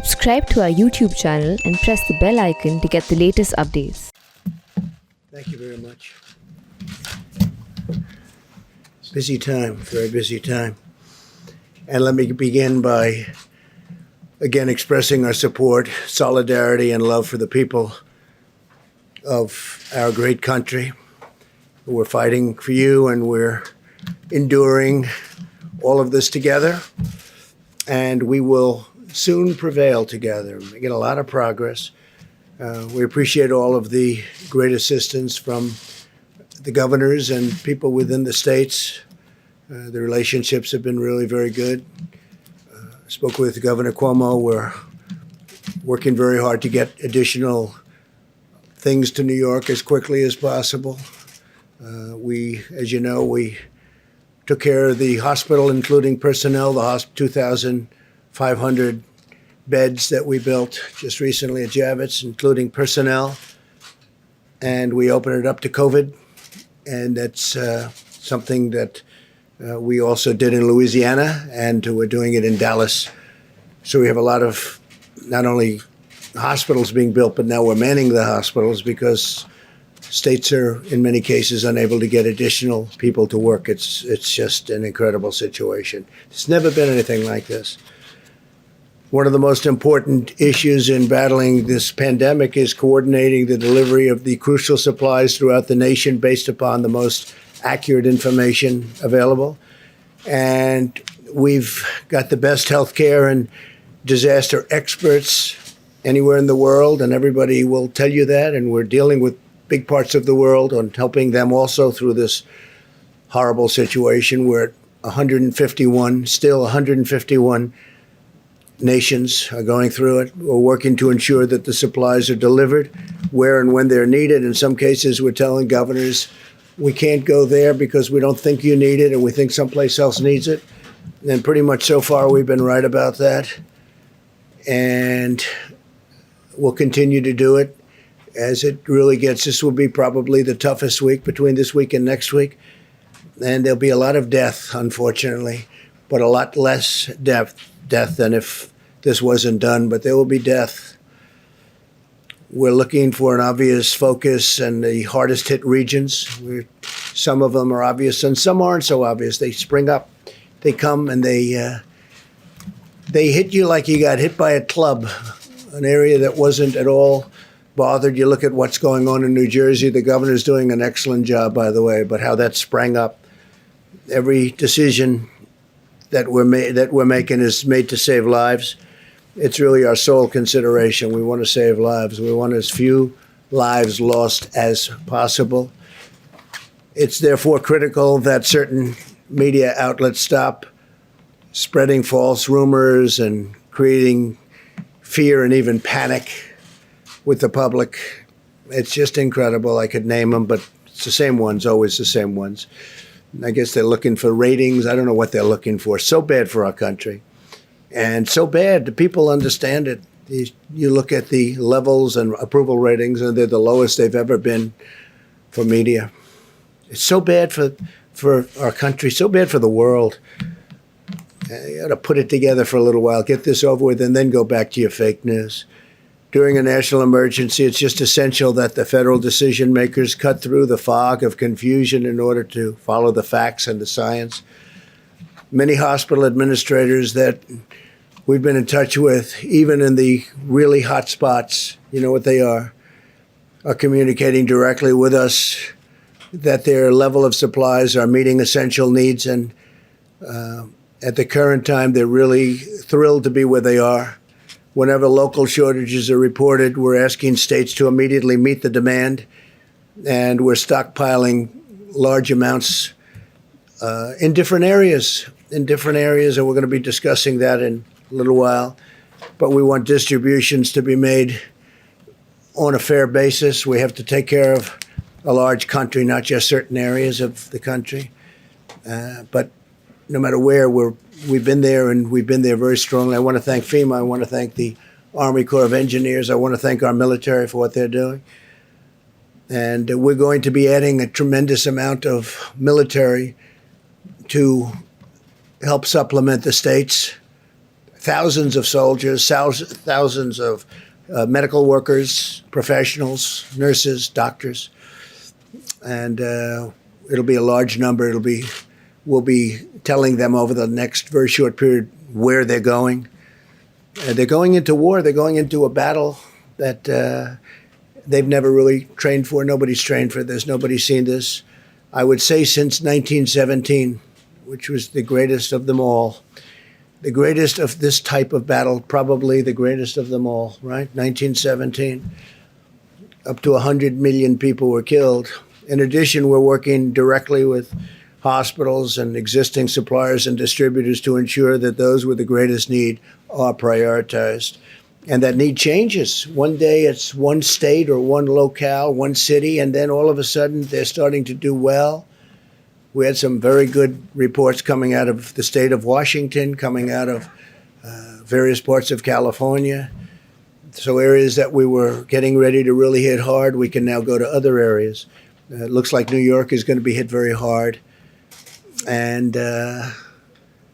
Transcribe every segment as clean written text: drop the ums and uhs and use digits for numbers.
Subscribe to our YouTube channel and press the bell icon to get the latest updates. Thank you very much. Busy time, very busy time. And let me begin by, again, expressing our support, solidarity, and love for the people of our great country. We're fighting for you, and we're enduring all of this together. And we will soon prevail together, making a lot of progress. We appreciate all of the great assistance from the governors and people within the states. The relationships have been really very good. I spoke with Governor Cuomo. We're working very hard to get additional things to New York as quickly as possible. As you know, we took care of the hospital, including personnel, the 2,500 beds that we built just recently at Javits, including personnel. And we opened it up to COVID. And that's something that we also did in Louisiana, and we're doing it in Dallas. So we have a lot of not only hospitals being built, but now we're manning the hospitals because states are, in many cases, unable to get additional people to work. It's just an incredible situation. There's never been anything like this. One of the most important issues in battling this pandemic is coordinating the delivery of the crucial supplies throughout the nation based upon the most accurate information available. And we've got the best healthcare and disaster experts anywhere in the world, and everybody will tell you that. And we're dealing with big parts of the world and helping them also through this horrible situation. We're at 151 nations are going through it. We're working to ensure that the supplies are delivered where and when they're needed. In some cases, we're telling governors, we can't go there because we don't think you need it and we think someplace else needs it. And pretty much so far, we've been right about that. And we'll continue to do it as it really gets. This will be probably the toughest week between this week and next week. And there'll be a lot of death, unfortunately, but a lot less death than if this wasn't done, but there will be death. We're looking for an obvious focus in the hardest hit regions. Some of them are obvious and some aren't so obvious. They spring up, they come, and they hit you like you got hit by a club, an area that wasn't at all bothered. You look at what's going on in New Jersey. The governor's doing an excellent job, by the way, but how that sprang up. Every decision that we're making is made to save lives. It's really our sole consideration. We want to save lives. We want as few lives lost as possible. It's therefore critical that certain media outlets stop spreading false rumors and creating fear and even panic with the public. It's just incredible. I could name them, but it's the same ones, always the same ones. I guess they're looking for ratings. I don't know what they're looking for. So bad for our country. And so bad, the people understand it. You look at the levels and approval ratings, and they're the lowest they've ever been for media. It's so bad for our country, so bad for the world. You got to put it together for a little while, get this over with, and then go back to your fake news. During a national emergency, it's just essential that the federal decision makers cut through the fog of confusion in order to follow the facts and the science. Many hospital administrators that we've been in touch with, even in the really hot spots, you know what they are communicating directly with us that their level of supplies are meeting essential needs. And at the current time, they're really thrilled to be where they are. Whenever local shortages are reported, we're asking states to immediately meet the demand, and we're stockpiling large amounts in different areas, and we're going to be discussing that in a little while. But we want distributions to be made on a fair basis. We have to take care of a large country, not just certain areas of the country. But no matter where, we've been there, and we've been there very strongly. I want to thank FEMA. I want to thank the Army Corps of Engineers. I want to thank our military for what they're doing. And we're going to be adding a tremendous amount of military to help supplement the states. thousands of soldiers, thousands of medical workers, professionals, nurses, doctors, and it'll be a large number. We'll be telling them over the next very short period where they're going. They're going into war. They're going into a battle that they've never really trained for. Nobody's trained for this. Nobody's seen this. I would say since 1917, which was the greatest of them all. The greatest of this type of battle, probably the greatest of them all, right? 1917. Up to 100 million people were killed. In addition, we're working directly with hospitals and existing suppliers and distributors to ensure that those with the greatest need are prioritized. And that need changes. One day it's one state or one locale, one city, and then all of a sudden they're starting to do well. We had some very good reports coming out of the state of Washington, coming out of various parts of California. So areas that we were getting ready to really hit hard, we can now go to other areas. It looks like New York is going to be hit very hard. And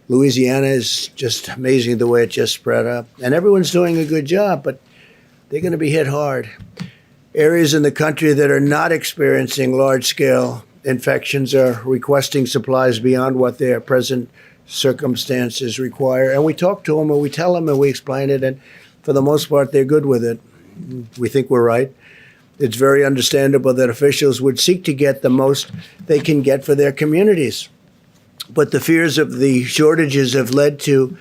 Louisiana is just amazing the way it just spread up. And everyone's doing a good job, but they're going to be hit hard. Areas in the country that are not experiencing large-scale infections are requesting supplies beyond what their present circumstances require. And we talk to them and we tell them and we explain it. And for the most part, they're good with it. We think we're right. It's very understandable that officials would seek to get the most they can get for their communities. But the fears of the shortages have led to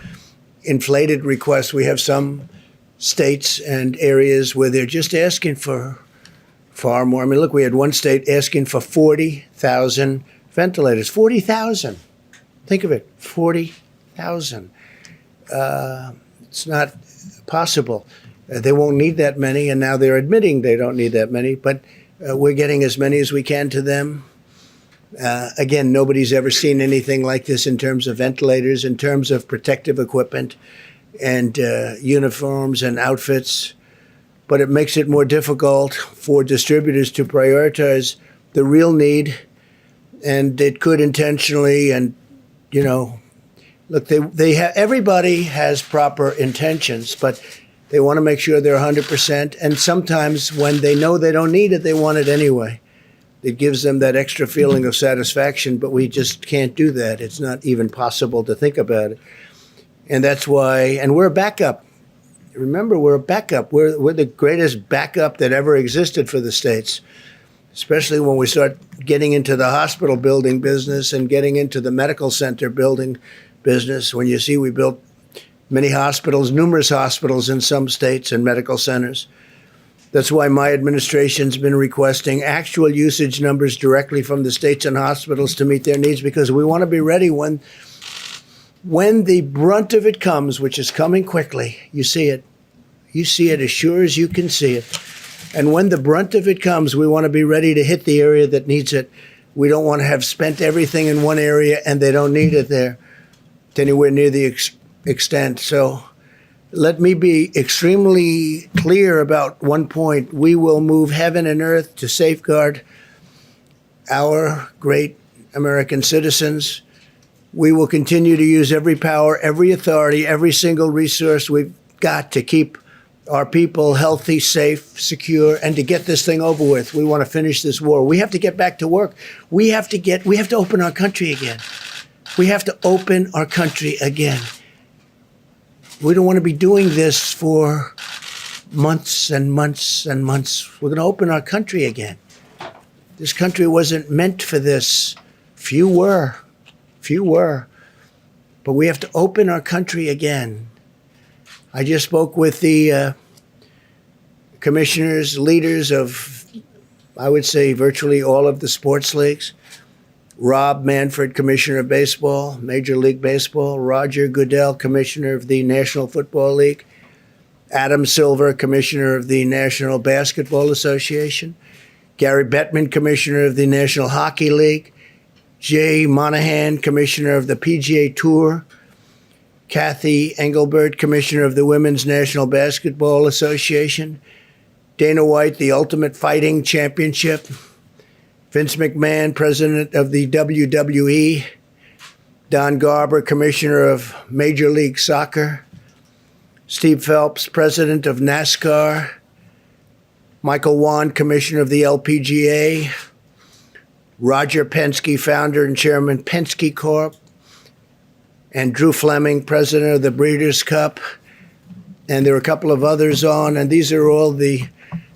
inflated requests. We have some states and areas where they're just asking for far more. I mean, look, we had one state asking for 40,000 ventilators. 40,000. Think of it, 40,000. It's not possible. They won't need that many, and now they're admitting they don't need that many, but we're getting as many as we can to them. Again, nobody's ever seen anything like this in terms of ventilators, in terms of protective equipment and uniforms and outfits. But it makes it more difficult for distributors to prioritize the real need. And it could intentionally, and, you know, look, everybody has proper intentions, but they want to make sure they're 100%. And sometimes when they know they don't need it, they want it anyway. It gives them that extra feeling of satisfaction, but we just can't do that. It's not even possible to think about it. And that's why, and we're a backup. Remember, we're a backup. We're the greatest backup that ever existed for the states, especially when we start getting into the hospital building business and getting into the medical center building business. When you see we built many hospitals, numerous hospitals in some states and medical centers. That's why my administration's been requesting actual usage numbers directly from the states and hospitals to meet their needs, because we want to be ready when the brunt of it comes, which is coming quickly. You see it. You see it as sure as you can see it. And when the brunt of it comes, we want to be ready to hit the area that needs it. We don't want to have spent everything in one area and they don't need it there to anywhere near the extent. So let me be extremely clear about one point. We will move heaven and earth to safeguard our great American citizens. We will continue to use every power, every authority, every single resource we've got to keep our people healthy, safe, secure, and to get this thing over with. We want to finish this war. We have to get back to work. We have to open our country again. We have to open our country again. We don't want to be doing this for months and months and months. We're going to open our country again. This country wasn't meant for this. Few were. But we have to open our country again. I just spoke with the commissioners, leaders of, I would say, virtually all of the sports leagues. Rob Manfred, Commissioner of Baseball, Major League Baseball. Roger Goodell, Commissioner of the National Football League. Adam Silver, Commissioner of the National Basketball Association. Gary Bettman, Commissioner of the National Hockey League. Jay Monahan, Commissioner of the PGA Tour. Kathy Engelbert, Commissioner of the Women's National Basketball Association. Dana White, the Ultimate Fighting Championship. Vince McMahon, President of the WWE. Don Garber, Commissioner of Major League Soccer. Steve Phelps, president of NASCAR, Michael Wan, commissioner of the LPGA, Roger Penske, founder and chairman, Penske Corp., and Drew Fleming, president of the Breeders' Cup. And there are a couple of others on, and these are all the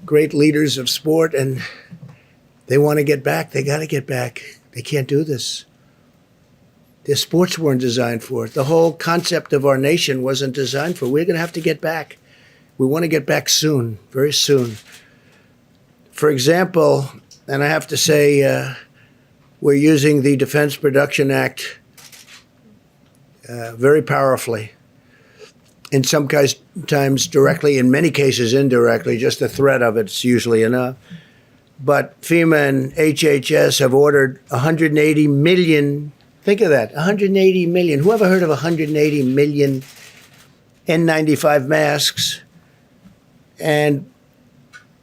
great leaders of sport, and they want to get back. They got to get back. They can't do this. Their sports weren't designed for it. The whole concept of our nation wasn't designed for it. We're going to have to get back. We want to get back soon, very soon. For example, and I have to say, we're using the Defense Production Act very powerfully. In some times directly, in many cases indirectly, just the threat of it's usually enough. But FEMA and HHS have ordered 180 million, think of that, 180 million. Who ever heard of 180 million N95 masks? And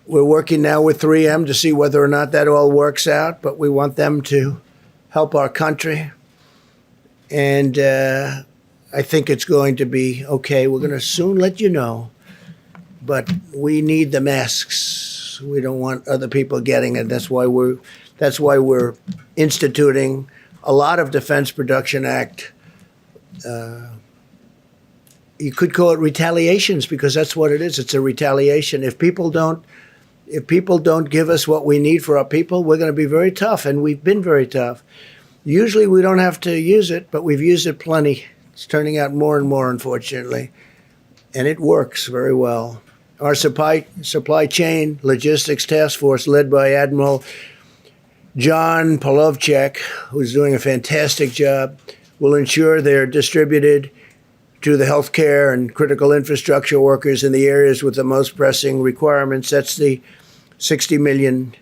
we're working now with 3M to see whether or not that all works out, but we want them to help our country. And I think it's going to be okay. We're going to soon let you know. But we need the masks. We don't want other people getting it. That's why we're instituting a lot of Defense Production Act. You could call it retaliations, because that's what it is. It's a retaliation. If people don't give us what we need for our people, we're going to be very tough, and we've been very tough. Usually we don't have to use it, but we've used it plenty. It's turning out more and more, unfortunately, and it works very well. Our supply chain logistics task force, led by Admiral John Polovchek, who's doing a fantastic job, will ensure they're distributed to the healthcare and critical infrastructure workers in the areas with the most pressing requirements. That's the 60 million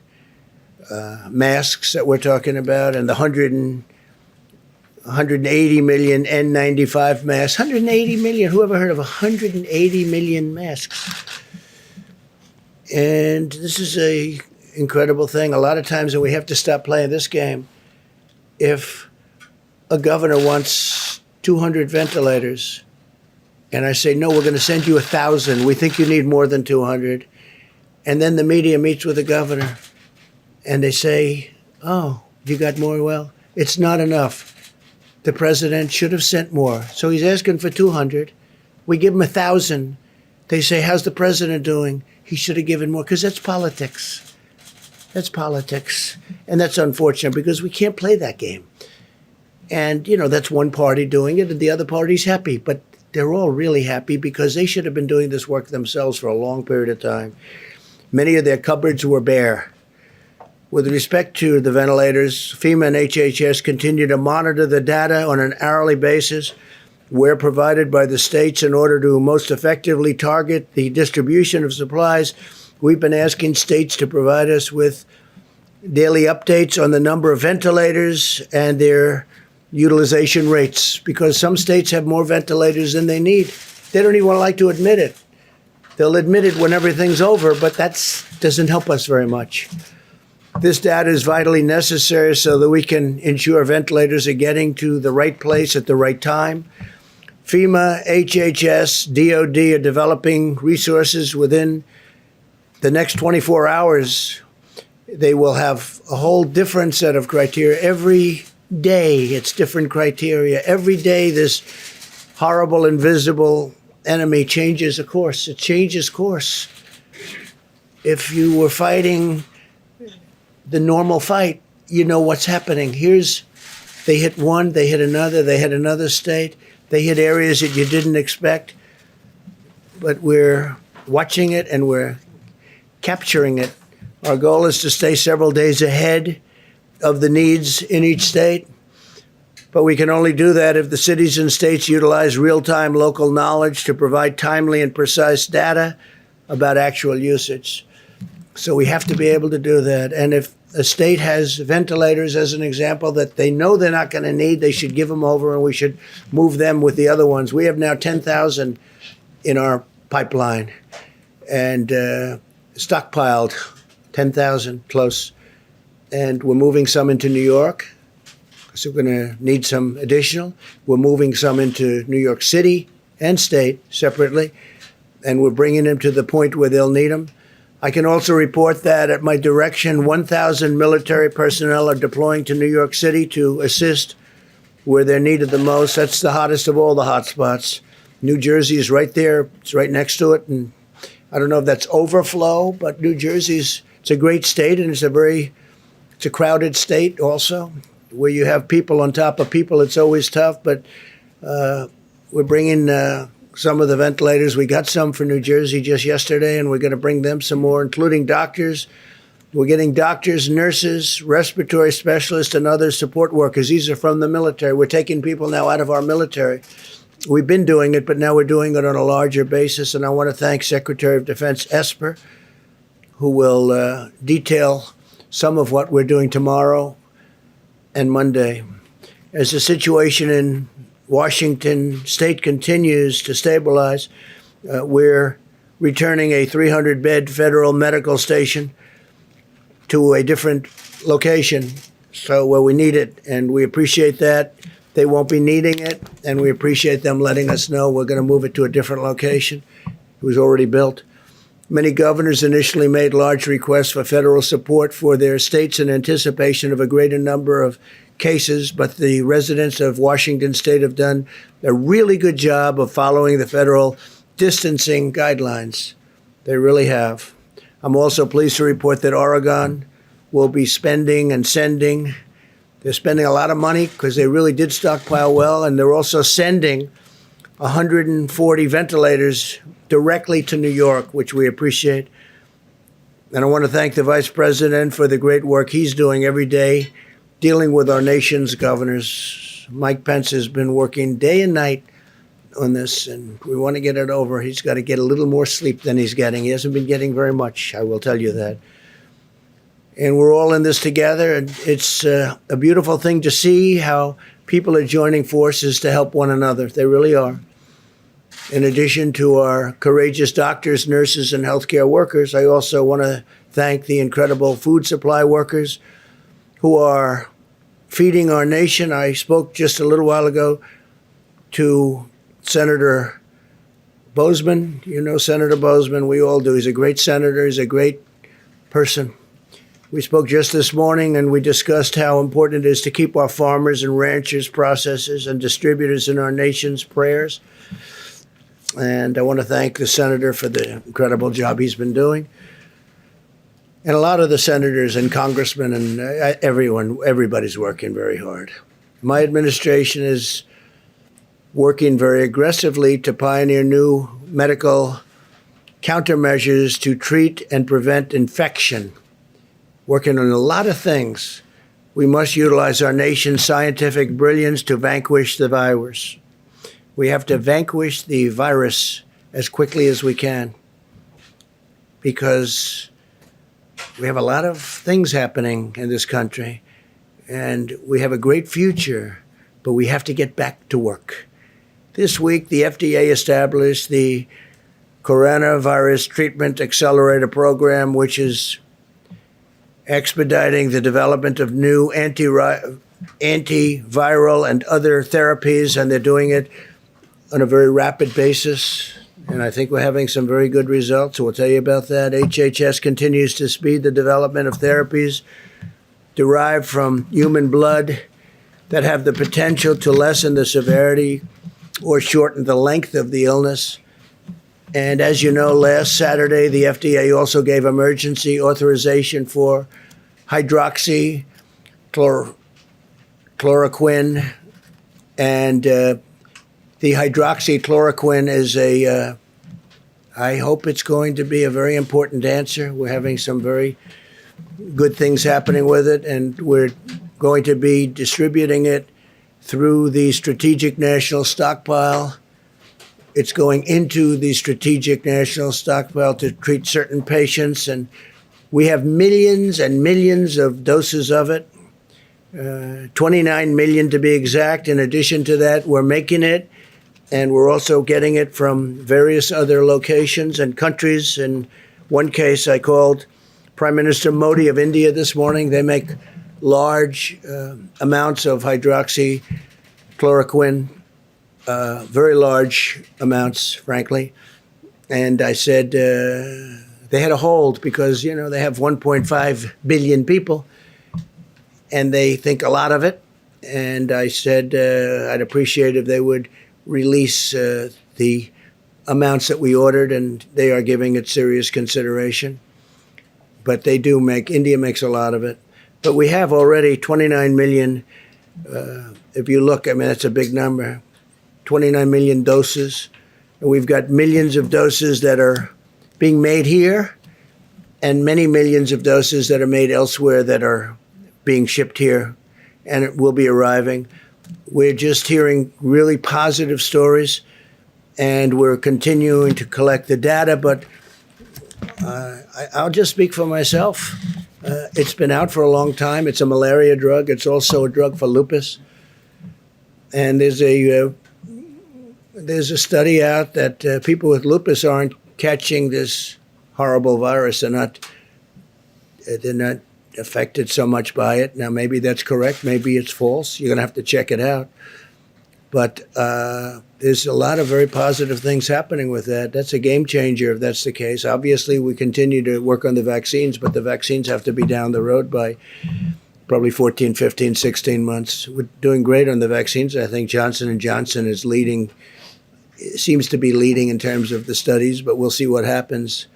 masks that we're talking about, and the 180 million N95 masks. 180 million. Who ever heard of 180 million masks? And this is a incredible thing. A lot of times, and we have to stop playing this game, if a governor wants 200 ventilators, and I say, no, we're going to send you 1,000. We think you need more than 200. And then the media meets with the governor, and they say, oh, you got more? Well, it's not enough. The president should have sent more. So he's asking for 200. We give him 1,000. They say, how's the president doing? He should have given more, because that's politics. That's politics. And that's unfortunate, because we can't play that game. And, that's one party doing it, and the other party's happy. But they're all really happy, because they should have been doing this work themselves for a long period of time. Many of their cupboards were bare. With respect to the ventilators, FEMA and HHS continue to monitor the data on an hourly basis where provided by the states in order to most effectively target the distribution of supplies. We've been asking states to provide us with daily updates on the number of ventilators and their utilization rates, because some states have more ventilators than they need. They don't even like to admit it. They'll admit it when everything's over, but that doesn't help us very much. This data is vitally necessary so that we can ensure ventilators are getting to the right place at the right time. FEMA, HHS, DOD are developing resources within the next 24 hours. They will have a whole different set of criteria. Every day, it's different criteria. Every day, this horrible, invisible enemy changes a course. It changes course. If you were fighting the normal fight, you know what's happening. They hit one, they hit another, they hit another state, they hit areas that you didn't expect. But we're watching it and we're capturing it. Our goal is to stay several days ahead of the needs in each state. But we can only do that if the cities and states utilize real-time local knowledge to provide timely and precise data about actual usage. So we have to be able to do that. And if a state has ventilators, as an example, that they know they're not going to need, they should give them over, and we should move them with the other ones. We have now 10,000 in our pipeline and stockpiled, 10,000 close. And we're moving some into New York, so we're going to need some additional. We're moving some into New York City and state separately. and we're bringing them to the point where they'll need them. I can also report that at my direction, 1,000 military personnel are deploying to New York City to assist where they're needed the most. That's the hottest of all the hotspots. New Jersey is right there. It's right next to it. And I don't know if that's overflow, but New Jersey's, it's a great state, and it's a crowded state also, where you have people on top of people. It's always tough, but we're bringing some of the ventilators. We got some for New Jersey just yesterday, and we're going to bring them some more, including doctors. We're getting doctors, nurses, respiratory specialists, and other support workers. These are from the military. We're taking people now out of our military. We've been doing it, but now we're doing it on a larger basis. And I want to thank Secretary of Defense Esper, who will detail some of what we're doing tomorrow and Monday. As the situation in Washington State continues to stabilize, we're returning a 300-bed federal medical station to a different location, so where we need it, and we appreciate that. They won't be needing it, and we appreciate them letting us know we're going to move it to a different location. It was already built. Many governors initially made large requests for federal support for their states in anticipation of a greater number of cases, but the residents of Washington State have done a really good job of following the federal distancing guidelines. They really have. I'm also pleased to report that Oregon will be spending and sending. They're spending a lot of money because they really did stockpile well, and they're also sending 140 ventilators directly to New York, which we appreciate. And I want to thank the Vice President for the great work he's doing every day, dealing with our nation's governors. Mike Pence has been working day and night on this, and we want to get it over. He's got to get a little more sleep than he's getting. He hasn't been getting very much, I will tell you that. And we're all in this together, and it's a beautiful thing to see how people are joining forces to help one another. They really are. In addition to our courageous doctors, nurses, and healthcare workers, I also want to thank the incredible food supply workers who are feeding our nation. I spoke just a little while ago to Senator Bozeman. You know Senator Bozeman. We all do. He's a great senator. He's a great person. We spoke just this morning, and we discussed how important it is to keep our farmers and ranchers, processors, and distributors in our nation's prayers. And I want to thank the senator for the incredible job he's been doing. And a lot of the senators and congressmen and everybody's working very hard. My administration is working very aggressively to pioneer new medical countermeasures to treat and prevent infection. Working on a lot of things. We must utilize our nation's scientific brilliance to vanquish the virus. We have to vanquish the virus as quickly as we can, because we have a lot of things happening in this country, and we have a great future, but we have to get back to work. This week, the FDA established the Coronavirus Treatment Accelerator Program, which is expediting the development of new antiviral and other therapies, and they're doing it on a very rapid basis. And I think we're having some very good results. So we'll tell you about that. HHS continues to speed the development of therapies derived from human blood that have the potential to lessen the severity or shorten the length of the illness. And as you know, last Saturday, the FDA also gave emergency authorization for hydroxychloroquine. And the hydroxychloroquine is I hope it's going to be a very important answer. We're having some very good things happening with it, and we're going to be distributing it through the Strategic National Stockpile. It's going into the Strategic National Stockpile to treat certain patients, and we have millions and millions of doses of it, 29 million to be exact. In addition to that, we're making it, and we're also getting it from various other locations and countries. In one case, I called Prime Minister Modi of India this morning. They make large amounts of hydroxychloroquine, very large amounts, frankly. And I said, they had a hold because, they have 1.5 billion people and they think a lot of it. And I said, I'd appreciate if they would release the amounts that we ordered, and they are giving it serious consideration. But they do India makes a lot of it. But we have already 29 million, if you look, that's a big number, 29 million doses. And we've got millions of doses that are being made here and many millions of doses that are made elsewhere that are being shipped here, and it will be arriving. We're just hearing really positive stories, and we're continuing to collect the data, but I'll just speak for myself. It's been out for a long time. It's a malaria drug. It's also a drug for lupus. And there's a study out that people with lupus aren't catching this horrible virus. They're not affected so much by it. Now, maybe that's correct. Maybe it's false. You're going to have to check it out. But there's a lot of very positive things happening with that. That's a game changer if that's the case. Obviously, we continue to work on the vaccines, but the vaccines have to be down the road by probably 14, 15, 16 months. We're doing great on the vaccines. I think Johnson & Johnson is leading, seems to be leading in terms of the studies, but we'll see what happens.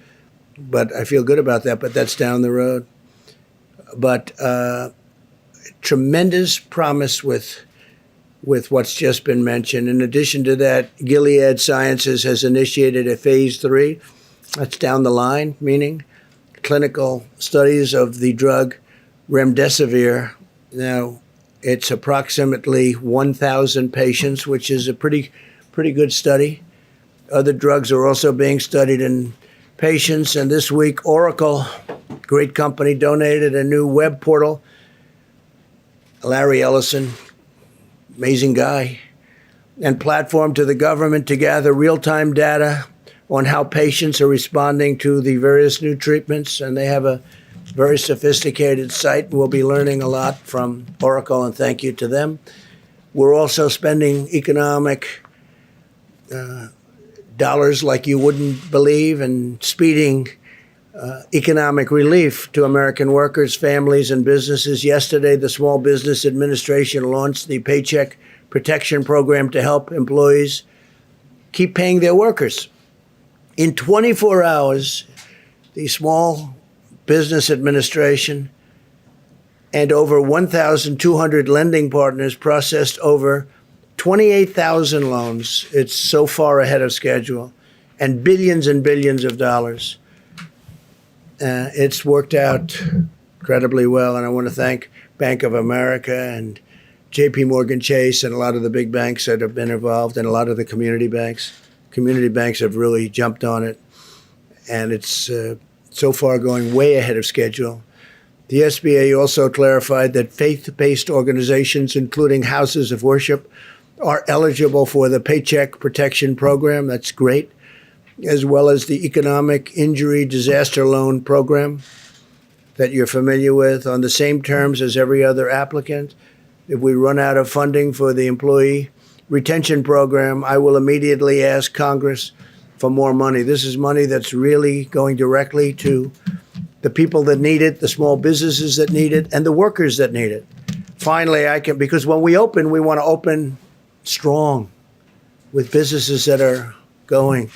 But I feel good about that, but that's down the road. But tremendous promise with what's just been mentioned. In addition to that, Gilead Sciences has initiated a phase 3. That's down the line, meaning clinical studies of the drug remdesivir. Now, it's approximately 1,000 patients, which is a pretty good study. Other drugs are also being studied in patients. And this week, Oracle, great company, donated a new web portal. Larry Ellison, amazing guy, and platform to the government to gather real-time data on how patients are responding to the various new treatments. And they have a very sophisticated site. We'll be learning a lot from Oracle, and thank you to them. We're also spending economic dollars like you wouldn't believe and speeding economic relief to American workers, families, and businesses. Yesterday, the Small Business Administration launched the Paycheck Protection Program to help employees keep paying their workers. In 24 hours, the Small Business Administration and over 1,200 lending partners processed over 28,000 loans. It's so far ahead of schedule, and billions of dollars. It's worked out incredibly well, and I want to thank Bank of America and J.P. Morgan Chase and a lot of the big banks that have been involved, and a lot of the community banks. Community banks have really jumped on it, and it's so far going way ahead of schedule. The SBA also clarified that faith-based organizations, including houses of worship, are eligible for the Paycheck Protection Program. That's great. As well as the Economic Injury Disaster Loan Program that you're familiar with, on the same terms as every other applicant. If we run out of funding for the Employee Retention Program, I will immediately ask Congress for more money. This is money that's really going directly to the people that need it, the small businesses that need it, and the workers that need it. Finally, because when we open, we want to open strong with businesses that are going.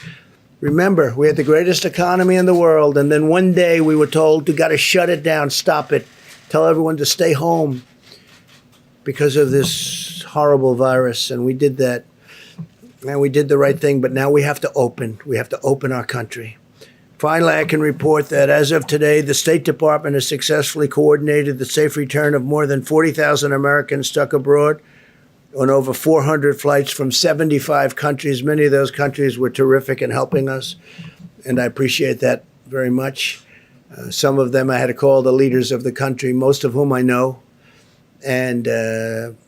Remember, we had the greatest economy in the world, and then one day we were told you got to shut it down, stop it, tell everyone to stay home because of this horrible virus, and we did that. And we did the right thing, but now we have to open. We have to open our country. Finally, I can report that as of today, the State Department has successfully coordinated the safe return of more than 40,000 Americans stuck abroad on over 400 flights from 75 countries. Many of those countries were terrific in helping us, and I appreciate that very much. Some of them I had to call the leaders of the country, most of whom I know. And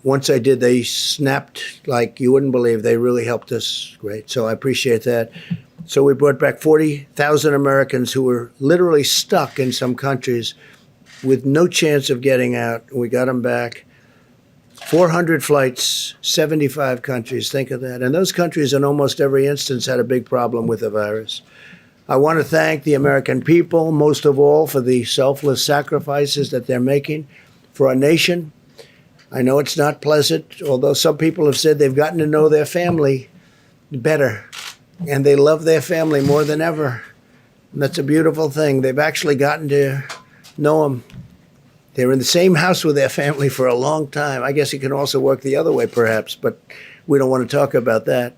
once I did, they snapped like you wouldn't believe. They really helped us great. So I appreciate that. So we brought back 40,000 Americans who were literally stuck in some countries with no chance of getting out. We got them back. 400 flights, 75 countries. Think of that. And those countries in almost every instance had a big problem with the virus. I want to thank the American people, most of all, for the selfless sacrifices that they're making for our nation. I know it's not pleasant, although some people have said they've gotten to know their family better, and they love their family more than ever. And that's a beautiful thing. They've actually gotten to know them. They're in the same house with their family for a long time. I guess it can also work the other way, perhaps, but we don't want to talk about that.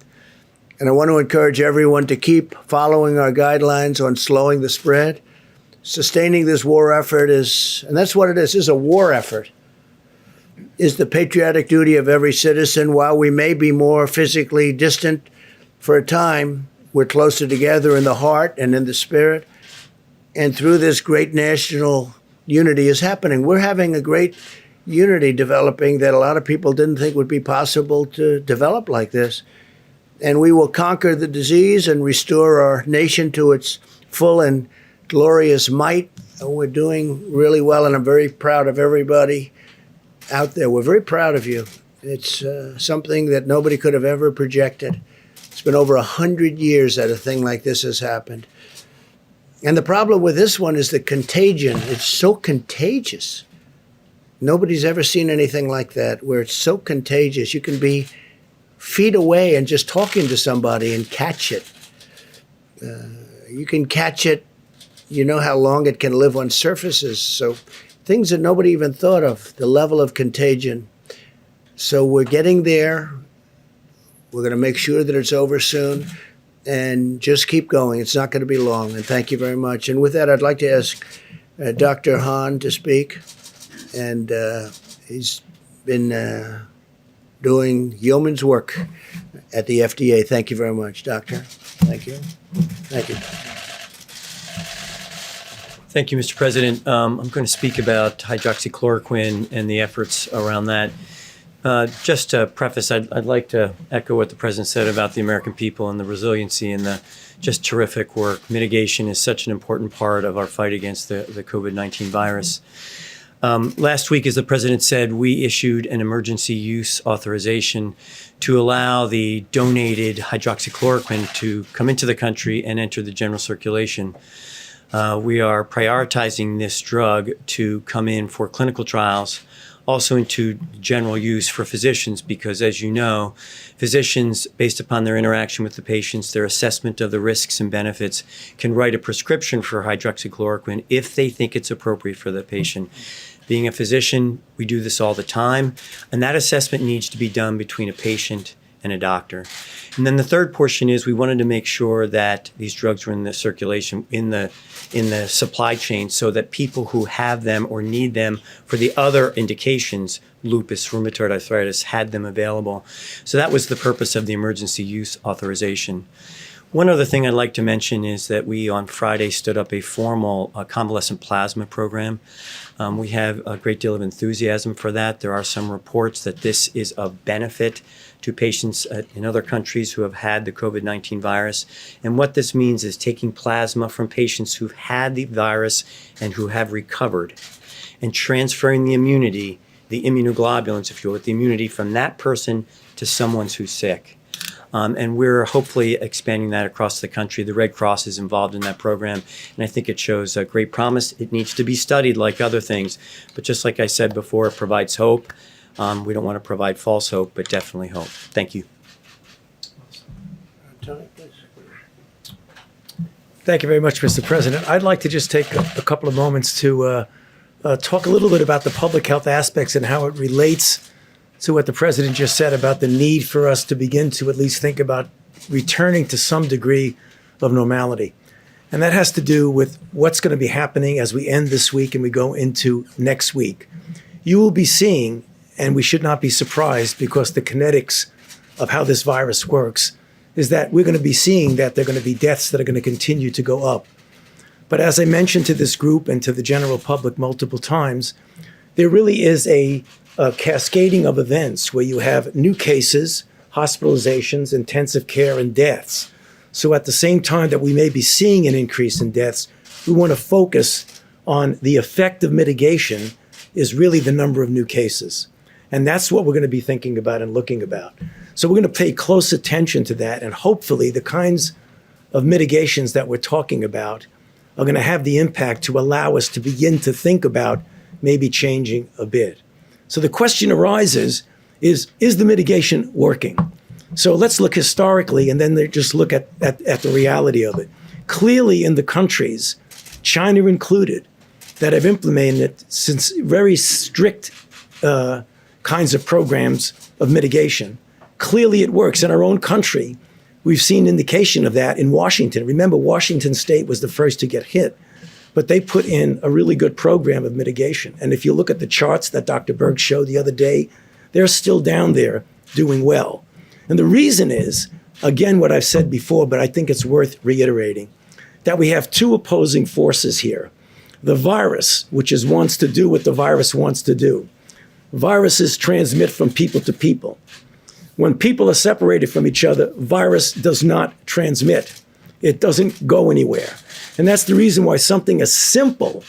And I want to encourage everyone to keep following our guidelines on slowing the spread. Sustaining this war effort is, and that's what it is a war effort, is the patriotic duty of every citizen. While we may be more physically distant for a time, we're closer together in the heart and in the spirit. And through this great national unity is happening. We're having a great unity developing that a lot of people didn't think would be possible to develop like this. And we will conquer the disease and restore our nation to its full and glorious might. We're doing really well, and I'm very proud of everybody out there. We're very proud of you. It's something that nobody could have ever projected. It's been over 100 years that a thing like this has happened. And the problem with this one is the contagion. It's so contagious. Nobody's ever seen anything like that, where it's so contagious. You can be feet away and just talking to somebody and catch it. You can catch it. You know how long it can live on surfaces. So things that nobody even thought of, the level of contagion. So we're getting there. We're going to make sure that it's over soon. And just keep going. It's not going to be long. And thank you very much. And with that, I'd like to ask Dr. Hahn to speak. And he's been doing yeoman's work at the FDA. Thank you very much, Doctor. Thank you. Thank you. Thank you, Mr. President. I'm going to speak about hydroxychloroquine and the efforts around that. Just to preface, I'd like to echo what the President said about the American people and the resiliency and the just terrific work. Mitigation is such an important part of our fight against the COVID-19 virus. Last week, as the President said, we issued an emergency use authorization to allow the donated hydroxychloroquine to come into the country and enter the general circulation. We are prioritizing this drug to come in for clinical trials, also into general use for physicians, because as you know, physicians, based upon their interaction with the patients, their assessment of the risks and benefits, can write a prescription for hydroxychloroquine if they think it's appropriate for the patient. Being a physician, we do this all the time, and that assessment needs to be done between a patient and a doctor. And then the third portion is we wanted to make sure that these drugs were in the circulation, in the supply chain, so that people who have them or need them for the other indications, lupus, rheumatoid arthritis, had them available. So that was the purpose of the emergency use authorization. One other thing I'd like to mention is that we on Friday stood up a formal convalescent plasma program. We have a great deal of enthusiasm for that. There are some reports that this is of benefit to patients in other countries who have had the COVID-19 virus. And what this means is taking plasma from patients who've had the virus and who have recovered and transferring the immunity, the immunoglobulins, if you will, the immunity from that person to someone who's sick. And we're hopefully expanding that across the country. The Red Cross is involved in that program, and I think it shows a great promise. It needs to be studied like other things, but just like I said before, it provides hope. We don't want to provide false hope, but definitely hope. Thank you. Thank you very much, Mr. President. I'd like to just take a couple of moments to talk a little bit about the public health aspects and how it relates to what the President just said about the need for us to begin to at least think about returning to some degree of normality. And that has to do with what's going to be happening as we end this week and we go into next week. You will be seeing, and we should not be surprised because the kinetics of how this virus works is that we're going to be seeing that there are going to be deaths that are going to continue to go up. But as I mentioned to this group and to the general public multiple times, there really is a cascading of events where you have new cases, hospitalizations, intensive care, and deaths. So at the same time that we may be seeing an increase in deaths, we want to focus on the effect of mitigation is really the number of new cases. And that's what we're going to be thinking about and looking about. So we're going to pay close attention to that, and hopefully the kinds of mitigations that we're talking about are going to have the impact to allow us to begin to think about maybe changing a bit. So the question arises is the mitigation working? So let's look historically and then just look at the reality of it. Clearly in the countries, China included, that have implemented since very strict kinds of programs of mitigation, clearly it works. In our own country, we've seen indication of that in Washington. Remember, Washington State was the first to get hit, but they put in a really good program of mitigation. And if you look at the charts that Dr. Berg showed the other day, they're still down there doing well. And the reason is, again, what I've said before, but I think it's worth reiterating, that we have two opposing forces here. The virus, which wants to do what the virus wants to do. Viruses transmit from people to people. When people are separated from each other, virus does not transmit. It doesn't go anywhere. And that's the reason why something as simple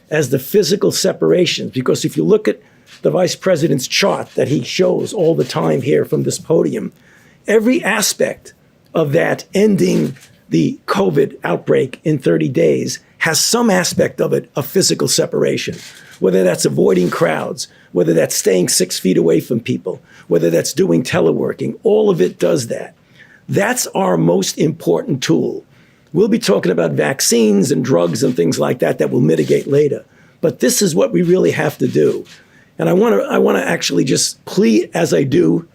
as the physical separation, because if you look at the vice president's chart that he shows all the time here from this podium, every aspect of that ending the COVID outbreak in 30 days has some aspect of it of physical separation, whether that's avoiding crowds, whether that's staying 6 feet away from people, whether that's doing teleworking, all of it does that. That's our most important tool. We'll be talking about vaccines and drugs and things like that will mitigate later. But this is what we really have to do. And I want to actually just plead, as I do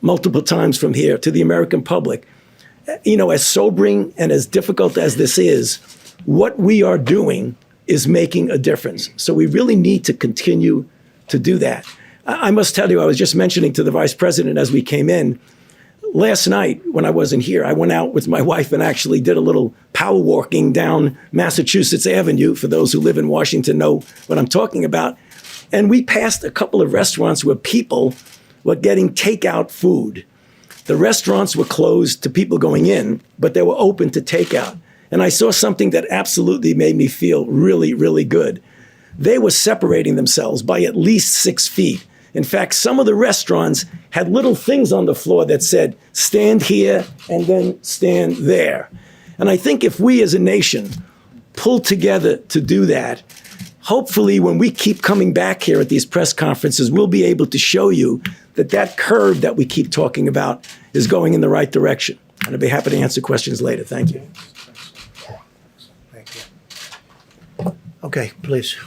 multiple times from here, to the American public, as sobering and as difficult as this is, what we are doing is making a difference. So we really need to continue to do that. I must tell you, I was just mentioning to the vice president as we came in, last night when I wasn't here, I went out with my wife and actually did a little power walking down Massachusetts Avenue. For those who live in Washington know what I'm talking about. And we passed a couple of restaurants where people were getting takeout food. The restaurants were closed to people going in, but they were open to takeout. And I saw something that absolutely made me feel really, really good. They were separating themselves by at least 6 feet. In fact, some of the restaurants had little things on the floor that said, stand here and then stand there. And I think if we as a nation pull together to do that, hopefully when we keep coming back here at these press conferences, we'll be able to show you that that curve that we keep talking about is going in the right direction. And I'd be happy to answer questions later. Thank you. Thank you. Okay, please.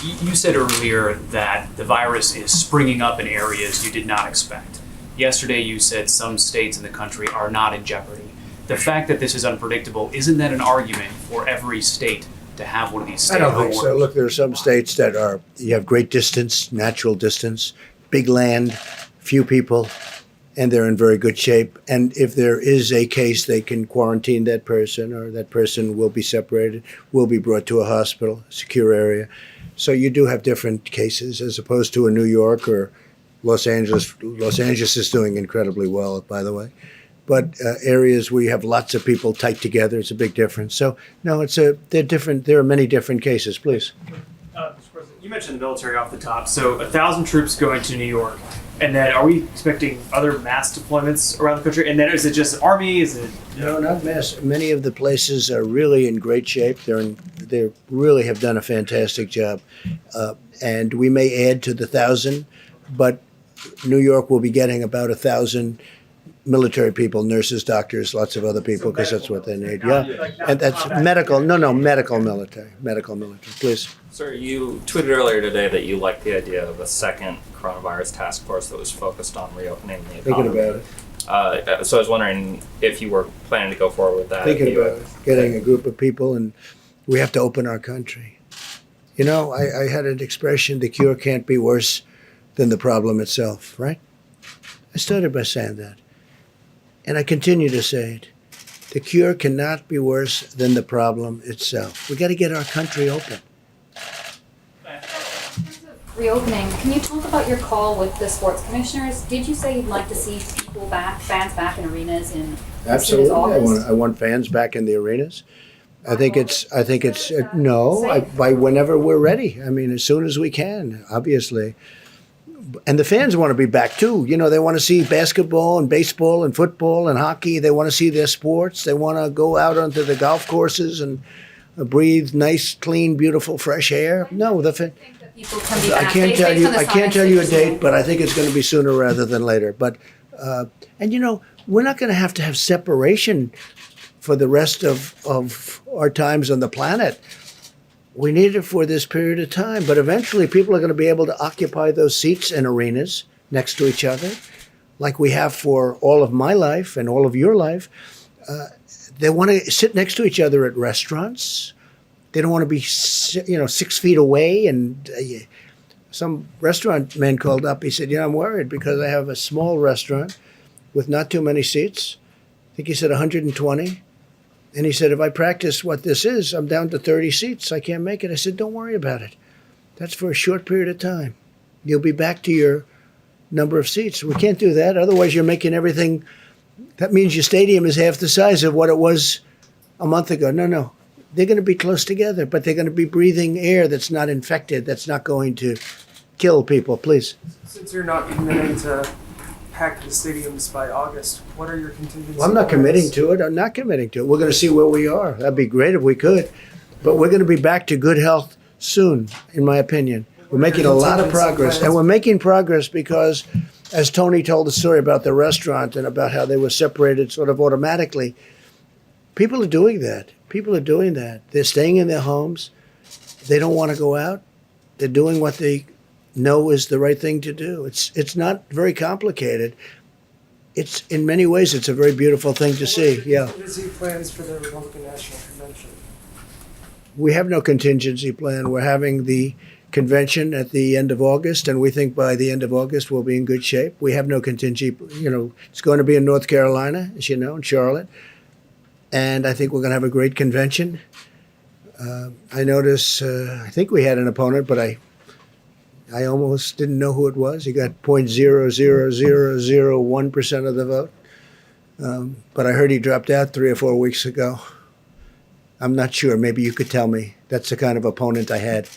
You said earlier that the virus is springing up in areas you did not expect. Yesterday, you said some states in the country are not in jeopardy. The fact that this is unpredictable, isn't that an argument for every state to have one of these I don't think so. Look, there are some states that you have great distance, natural distance, big land, few people, and they're in very good shape. And if there is a case, they can quarantine that person, or that person will be separated, will be brought to a hospital, secure area. So you do have different cases as opposed to a New York or Los Angeles. Los Angeles is doing incredibly well, by the way. But areas where you have lots of people tight together, it's a big difference. So no, they're different. There are many different cases. Please. Mr. President, you mentioned the military off the top. So 1,000 troops going to New York. And then are we expecting other mass deployments around the country? And then is it just Army? Is it? No, not mass. Many of the places are really in great shape. They really have done a fantastic job. And we may add to the 1,000, but New York will be getting about 1,000 military people, nurses, doctors, lots of other people, because that's what they need. Yeah, and that's medical. No, medical military. Please. Sir, you tweeted earlier today that you liked the idea of a second coronavirus task force that was focused on reopening the economy. Thinking about it. So I was wondering if you were planning to go forward with that. Thinking about it. Getting a group of people, and we have to open our country. You know, I had an expression, the cure can't be worse than the problem itself, right? I started by saying that. And I continue to say it. The cure cannot be worse than the problem itself. We got to get our country open. Reopening, can you talk about your call with the sports commissioners? Did you say you'd like to see people back, fans back in arenas in Absolutely, August? I want fans back in the arenas. I think it's by whenever we're ready. I mean, as soon as we can. Obviously, And the fans want to be back too. You know, they want to see basketball and baseball and football and hockey. They want to see their sports. They want to go out onto the golf courses and breathe nice, clean, beautiful, fresh air. No, People can be I back can't based tell on you. the I can't science tell that you a you're date, seeing. but I think it's going to be sooner rather than later. But and you know, we're not going to have separation for the rest of our times on the planet. We need it for this period of time, but eventually people are going to be able to occupy those seats in arenas next to each other, like we have for all of my life and all of your life. They want to sit next to each other at restaurants. They don't want to be, 6 feet away. And some restaurant man called up. He said, I'm worried because I have a small restaurant with not too many seats. I think he said 120. And he said, if I practice what this is, I'm down to 30 seats. I can't make it. I said, don't worry about it. That's for a short period of time. You'll be back to your number of seats. We can't do that. Otherwise, you're making everything. That means your stadium is half the size of what it was a month ago. No. They're going to be close together, but they're going to be breathing air that's not infected, that's not going to kill people. Please. Since you're not committing to pack the stadiums by August, what are your contingency Well, I'm not plans? committing to it. I'm not committing to it. We're going to see where we are. That'd be great if we could. But we're going to be back to good health soon, in my opinion. We're making a lot of progress. And we're making progress because, as Tony told the story about the restaurant and about how they were separated sort of automatically, people are doing that. People are doing that. They're staying in their homes. They don't want to go out. They're doing what they know is the right thing to do. It's not very complicated. It's in many ways it's a very beautiful thing to see. Yeah. Contingency plans for the Republican National Convention. We have no contingency plan. We're having the convention at the end of August, and we think by the end of August we'll be in good shape. We have no contingency. It's going to be in North Carolina, as you know, in Charlotte. And I think we're going to have a great convention. I notice, I think we had an opponent, but I almost didn't know who it was. He got 0.00001% of the vote. But I heard he dropped out 3 or 4 weeks ago. I'm not sure. Maybe you could tell me. That's the kind of opponent I had.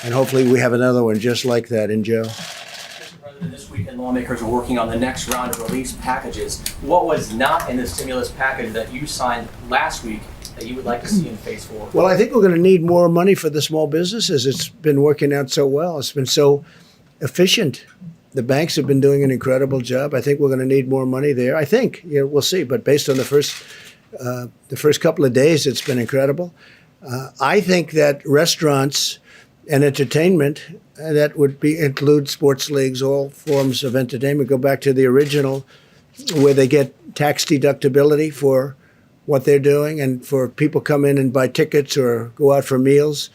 And hopefully we have another one just like that in Joe. Mr. President, this weekend lawmakers are working on the next round of relief packages. What was not in the stimulus package that you signed last week that you would like to see in phase 4? Well, I think we're going to need more money for the small businesses. It's been working out so well. It's been so efficient. The banks have been doing an incredible job. I think we're going to need more money there. I think, we'll see. But based on the first couple of days, it's been incredible. I think that restaurants and entertainment, that would include sports leagues, all forms of entertainment, go back to the original, where they get tax deductibility for what they're doing, and for people come in and buy tickets or go out for meals,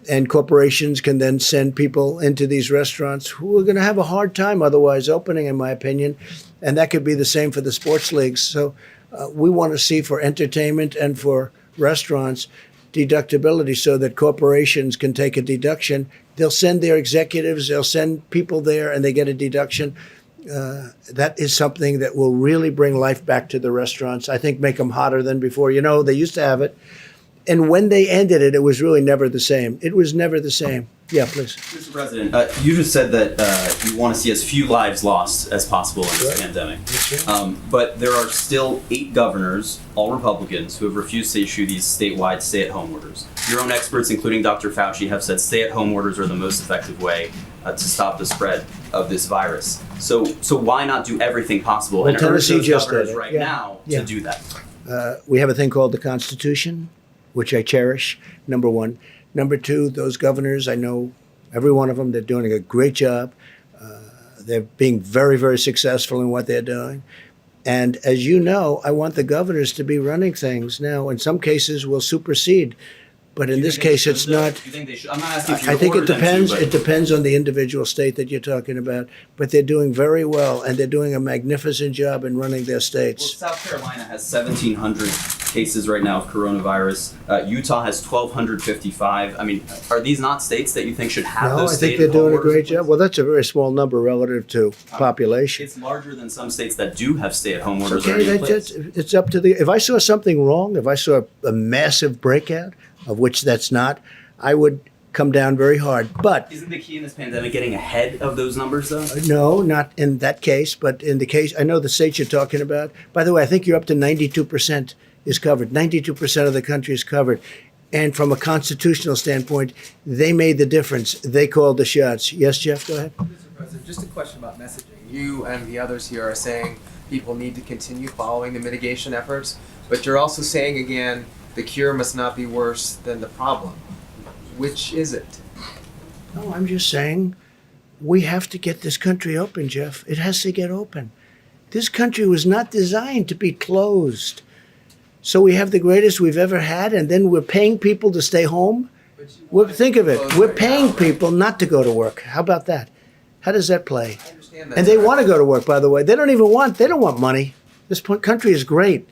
and corporations can then send people into these restaurants who are going to have a hard time otherwise opening, in my opinion, and that could be the same for the sports leagues. So we want to see for entertainment and for restaurants deductibility so that corporations can take a deduction. They'll send their executives, they'll send people there, and they get a deduction. That is something that will really bring life back to the restaurants. I think make them hotter than before. They used to have it. And when they ended it, it was really never the same. It was never the same. Yeah, please. Mr. President, you just said that you want to see as few lives lost as possible in this pandemic. But there are still 8 governors, all Republicans, who have refused to issue these statewide stay-at-home orders. Your own experts, including Dr. Fauci, have said stay-at-home orders are the most effective way to stop the spread of this virus. So why not do everything possible and urge Tennessee those just governors did it. right Yeah. now Yeah. to do that? We have a thing called the Constitution, which I cherish, number one. Number two, those governors, I know every one of them, they're doing a great job. They're being very, very successful in what they're doing. And as you know, I want the governors to be running things. Now, in some cases, we'll supersede. But in this case, it's not. Do you think they should? I'm not asking if you I think it order them to, depends. but- It depends on the individual state that you're talking about. But they're doing very well, and they're doing a magnificent job in running their Well, states. South Carolina has 1,700 cases right now of coronavirus. Utah has 1,255. I mean, are these not states that you think should have No, those I think stay-at-home they're doing a orders in great place? job. Well, that's a very small number relative to population. It's larger than some states that do have stay-at-home orders Okay, already in place. it's up to the. If I saw something wrong, if I saw a massive breakout, of which that's not, I would come down very hard. But Isn't the key in this pandemic getting ahead of those numbers, though? no, not in that case, but in the case, I know the states you're talking about. By the way, I think you're up to 92% is covered. 92% of the country is covered. And from a constitutional standpoint, they made the difference. They called the shots. Yes, Jeff, go ahead. Mr. President, just a question about messaging. You and the others here are saying people need to continue following the mitigation efforts, but you're also saying again, the cure must not be worse than the problem. Which is it? No, I'm just saying we have to get this country open, Jeff. It has to get open. This country was not designed to be closed. So we have the greatest we've ever had, and then we're paying people to stay home? Think of it. We're paying people not to go to work. How about that? How does that play? I understand that. And they want to go to work, by the way. They don't want money. This country is great.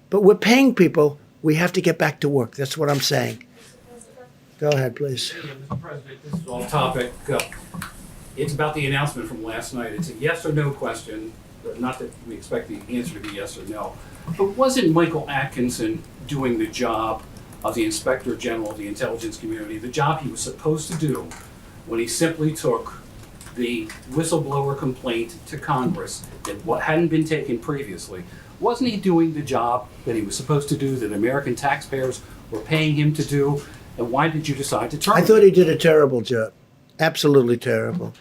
But we're paying people. We have to get back to work. That's what I'm saying. Go ahead, please. Mr. President, this is off topic. It's about the announcement from last night. It's a yes or no question. Not that we expect the answer to be yes or no. But wasn't Michael Atkinson doing the job of the Inspector General of the intelligence community, the job he was supposed to do when he simply took the whistleblower complaint to Congress that what hadn't been taken previously? Wasn't he doing the job that he was supposed to do, that American taxpayers were paying him to do? And why did you decide to terminate? I thought he did a terrible job. Absolutely terrible.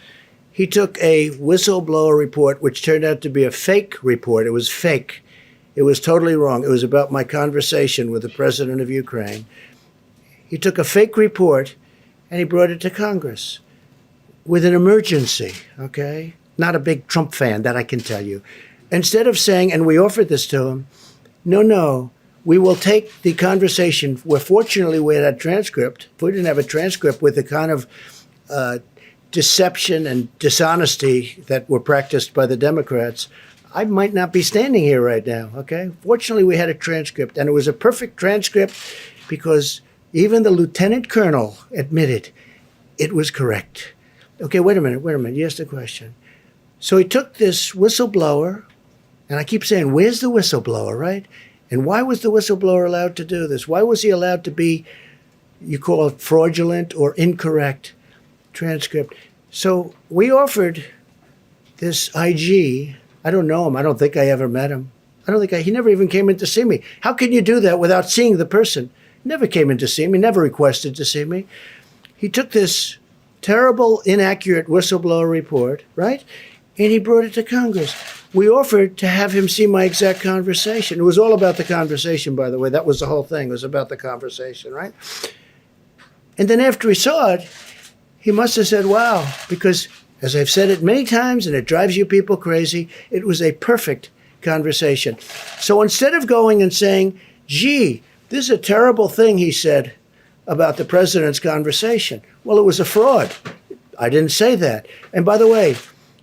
He took a whistleblower report, which turned out to be a fake report. It was fake. It was totally wrong. It was about my conversation with the president of Ukraine. He took a fake report and he brought it to Congress with an emergency, okay? Not a big Trump fan, that I can tell you. Instead of saying, and we offered this to him, no, we will take the conversation where fortunately we had a transcript. If we didn't have a transcript with the kind of deception and dishonesty that were practiced by the Democrats, I might not be standing here right now, okay? Fortunately, we had a transcript, and it was a perfect transcript because even the lieutenant colonel admitted it was correct. Okay, wait a minute. You asked a question. So he took this whistleblower, and I keep saying, where's the whistleblower, right? And why was the whistleblower allowed to do this? Why was he allowed to be, you call it fraudulent or incorrect transcript? So we offered this IG. I don't know him. I don't think I ever met him. He never even came in to see me. How can you do that without seeing the person? He never came in to see me, never requested to see me. He took this terrible, inaccurate whistleblower report, right? And he brought it to Congress. We offered to have him see my exact conversation. It was all about the conversation, by the way. That was the whole thing. It was about the conversation, right? And then after he saw it, he must have said, wow, because as I've said it many times, and it drives you people crazy, it was a perfect conversation. So instead of going and saying, gee, this is a terrible thing he said about the president's conversation. Well, it was a fraud. I didn't say that. And by the way,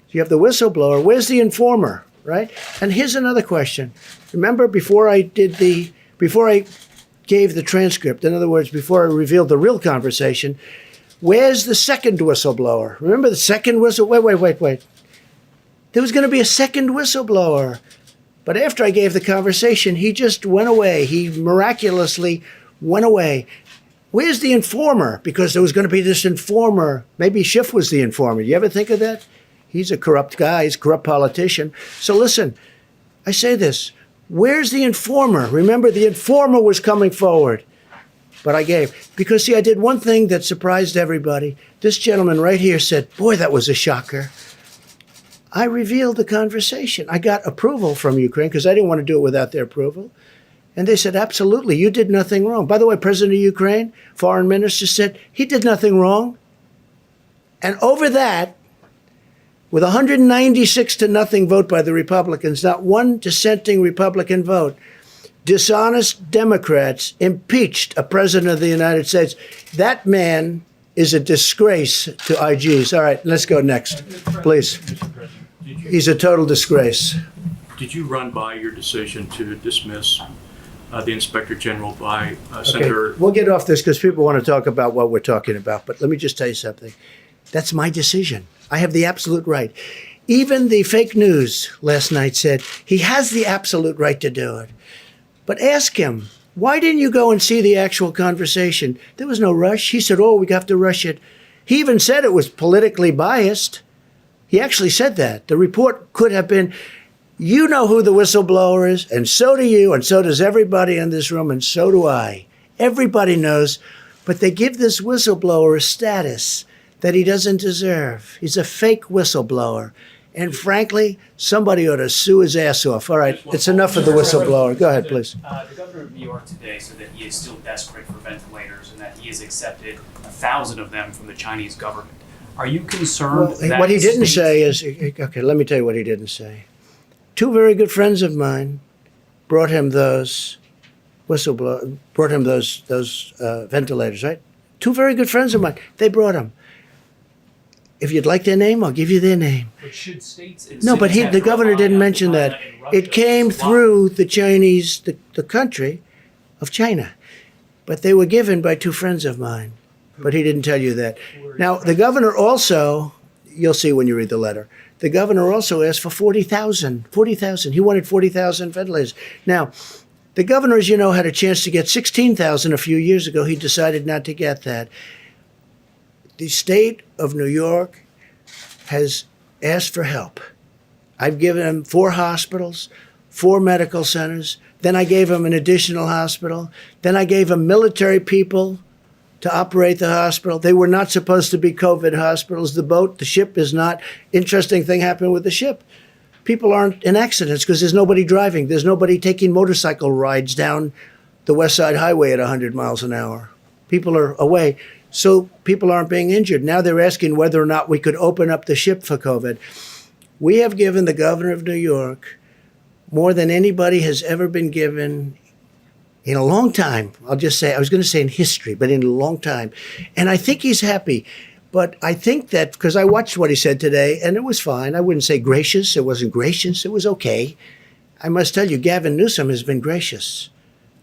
you have the whistleblower. Where's the informer, right? And here's another question. Remember before I gave the transcript, in other words, before I revealed the real conversation, where's the second whistleblower? Remember the second wait. There was going to be a second whistleblower. But after I gave the conversation, he just went away. He miraculously went away. Where's the informer? Because there was going to be this informer. Maybe Schiff was the informer. You ever think of that? He's a corrupt guy. He's a corrupt politician. So listen, I say this. Where's the informer? Remember, the informer was coming forward. But I gave. Because, see, I did one thing that surprised everybody. This gentleman right here said, boy, that was a shocker. I revealed the conversation. I got approval from Ukraine because I didn't want to do it without their approval. And they said, absolutely, you did nothing wrong. By the way, President of Ukraine, foreign minister said he did nothing wrong. And over that, with 196-0 vote by the Republicans, not one dissenting Republican vote, dishonest Democrats impeached a president of the United States. That man is a disgrace to IGs. All right, let's go next, please. He's a total disgrace. Did you run by your decision to dismiss the Inspector General by Senator? Okay, we'll get off this because people want to talk about what we're talking about. But let me just tell you something. That's my decision. I have the absolute right. Even the fake news last night said he has the absolute right to do it. But ask him, Why didn't you go and see the actual conversation? There was no rush. He said, oh, we have to rush it. He even said it was politically biased. He actually said that. The report could have been, you know who the whistleblower is, and so do you, and so does everybody in this room, and so do I. Everybody knows, but they give this whistleblower a status that he doesn't deserve. He's a fake whistleblower. And frankly, somebody ought to sue his ass off. All right, it's enough of the whistleblower. Go ahead, please. The governor of New York today said that he is still desperate for ventilators and that he has accepted 1,000 of them from the Chinese government. Are you concerned that what he didn't say is, okay, let me tell you what he didn't say. Two very good friends of mine brought him those ventilators, right? Two very good friends of mine. They brought them. If you'd like their name, I'll give you their name. But should states and No, but cities have the to governor rely didn't on mention China that. and Russia It came to supply? through the Chinese, the country of China. But they were given by two friends of mine. But he didn't tell you that. Now, the governor also, you'll see when you read the letter, the governor also asked for 40,000. 40,000. He wanted 40,000 ventilators. Now, the governor, as you know, had a chance to get 16,000 a few years ago. He decided not to get that. The state of New York has asked for help. I've given him 4 hospitals, 4 medical centers. Then I gave him an additional hospital. Then I gave him military people to operate the hospital. They were not supposed to be COVID hospitals. The ship is not. Interesting thing happened with the ship. People aren't in accidents because there's nobody driving. There's nobody taking motorcycle rides down the West Side Highway at 100 miles an hour. People are away. So people aren't being injured. Now they're asking whether or not we could open up the ship for COVID. We have given the governor of New York more than anybody has ever been given in a long time. I'll just say, I was going to say in history, but in a long time. And I think he's happy. But I think that, because I watched what he said today, and it was fine. I wouldn't say gracious. It wasn't gracious. It was okay. I must tell you, Gavin Newsom has been gracious.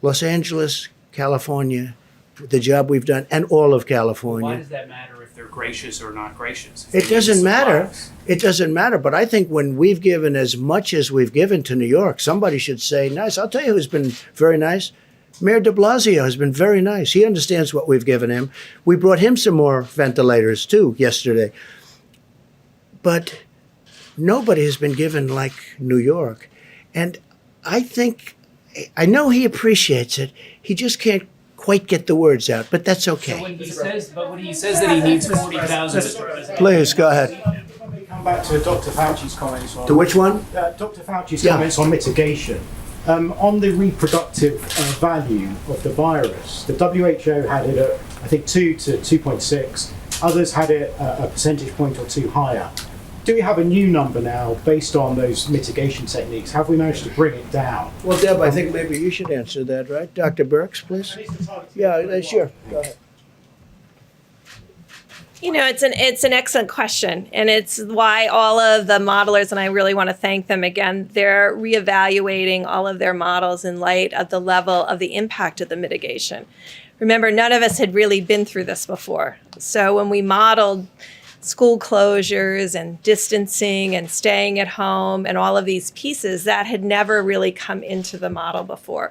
Los Angeles, California, the job we've done, and all of California. Why does that matter if they're gracious or not gracious? It doesn't matter. It doesn't matter. But I think when we've given as much as we've given to New York, somebody should say nice. I'll tell you who's been very nice. Mayor de Blasio has been very nice. He understands what we've given him. We brought him some more ventilators, too, yesterday. But nobody has been given like New York. And I know he appreciates it. He just can't quite get the words out, but that's okay. So when he says that he needs 40,000, Please, go ahead. Let me come back to Dr. Fauci's comments on... To which one? Dr. Fauci's comments on mitigation. On the reproductive value of the virus, the WHO had it at, I think, 2 to 2.6. Others had it a percentage point or 2 higher. Do we have a new number now based on those mitigation techniques? Have we managed to bring it down? Well, Deb, I think maybe you should answer that, right? Dr. Birx, please. Yeah, sure. Go ahead. You know, it's an excellent question, and it's why all of the modelers, and I really want to thank them again, they're reevaluating all of their models in light of the level of the impact of the mitigation. Remember, none of us had really been through this before. So when we modeled school closures and distancing and staying at home and all of these pieces, that had never really come into the model before.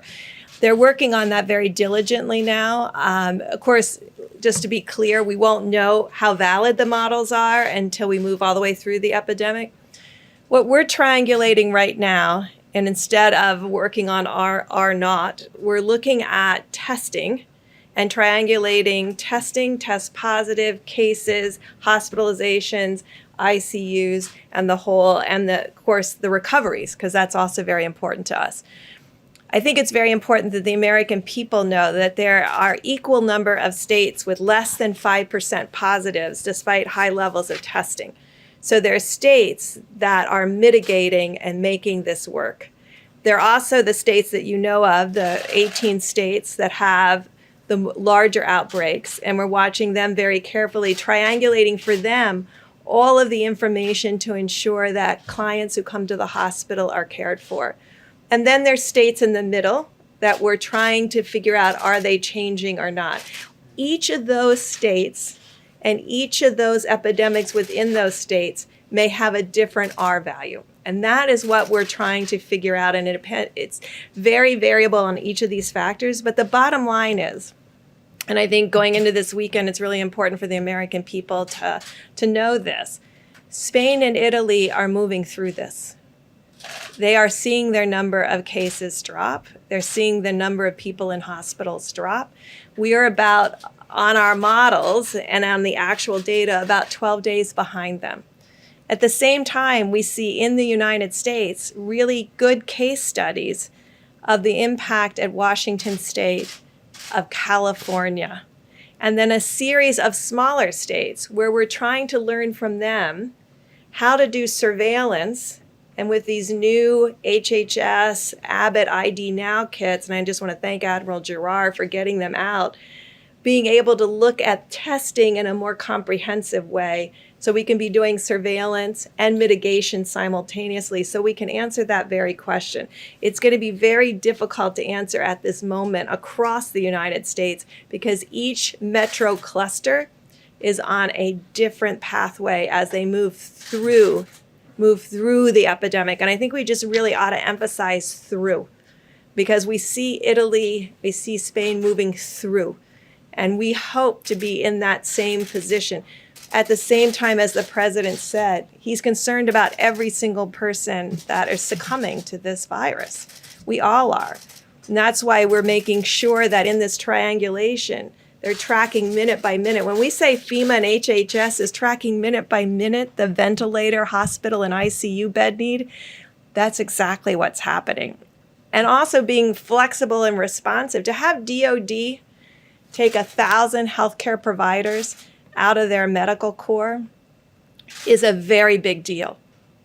They're working on that very diligently now. Of course, just to be clear, we won't know how valid the models are until we move all the way through the epidemic. What we're triangulating right now, and instead of working on R naught, we're looking at testing and triangulating testing, test positive cases, hospitalizations, ICUs, and of course, the recoveries, because that's also very important to us. I think it's very important that the American people know that there are equal number of states with less than 5% positives despite high levels of testing. So there are states that are mitigating and making this work. There are also the states that you know of, the 18 states that have the larger outbreaks, and we're watching them very carefully, triangulating for them all of the information to ensure that clients who come to the hospital are cared for. And then there's states in the middle that we're trying to figure out, are they changing or not? Each of those states and each of those epidemics within those states may have a different R value. And that is what we're trying to figure out. And it's very variable on each of these factors. But the bottom line is, and I think going into this weekend, it's really important for the American people to know this. Spain and Italy are moving through this. They are seeing their number of cases drop. They're seeing the number of people in hospitals drop. We are about, on our models and on the actual data, about 12 days behind them. At the same time, we see in the United States really good case studies of the impact at Washington State, of California, and then a series of smaller states where we're trying to learn from them how to do surveillance. And with these new HHS, Abbott ID Now kits, and I just want to thank Admiral Giroir for getting them out, being able to look at testing in a more comprehensive way so we can be doing surveillance and mitigation simultaneously so we can answer that very question. It's going to be very difficult to answer at this moment across the United States because each metro cluster is on a different pathway as they move through the epidemic. And I think we just really ought to emphasize through, because we see Italy, we see Spain moving through, and we hope to be in that same position. At the same time, as the president said, he's concerned about every single person that is succumbing to this virus. We all are. And that's why we're making sure that in this triangulation, they're tracking minute by minute. When we say FEMA and HHS is tracking minute by minute the ventilator, hospital, and ICU bed need, that's exactly what's happening. And also being flexible and responsive. To have DOD take 1,000 healthcare providers out of their medical corps is a very big deal.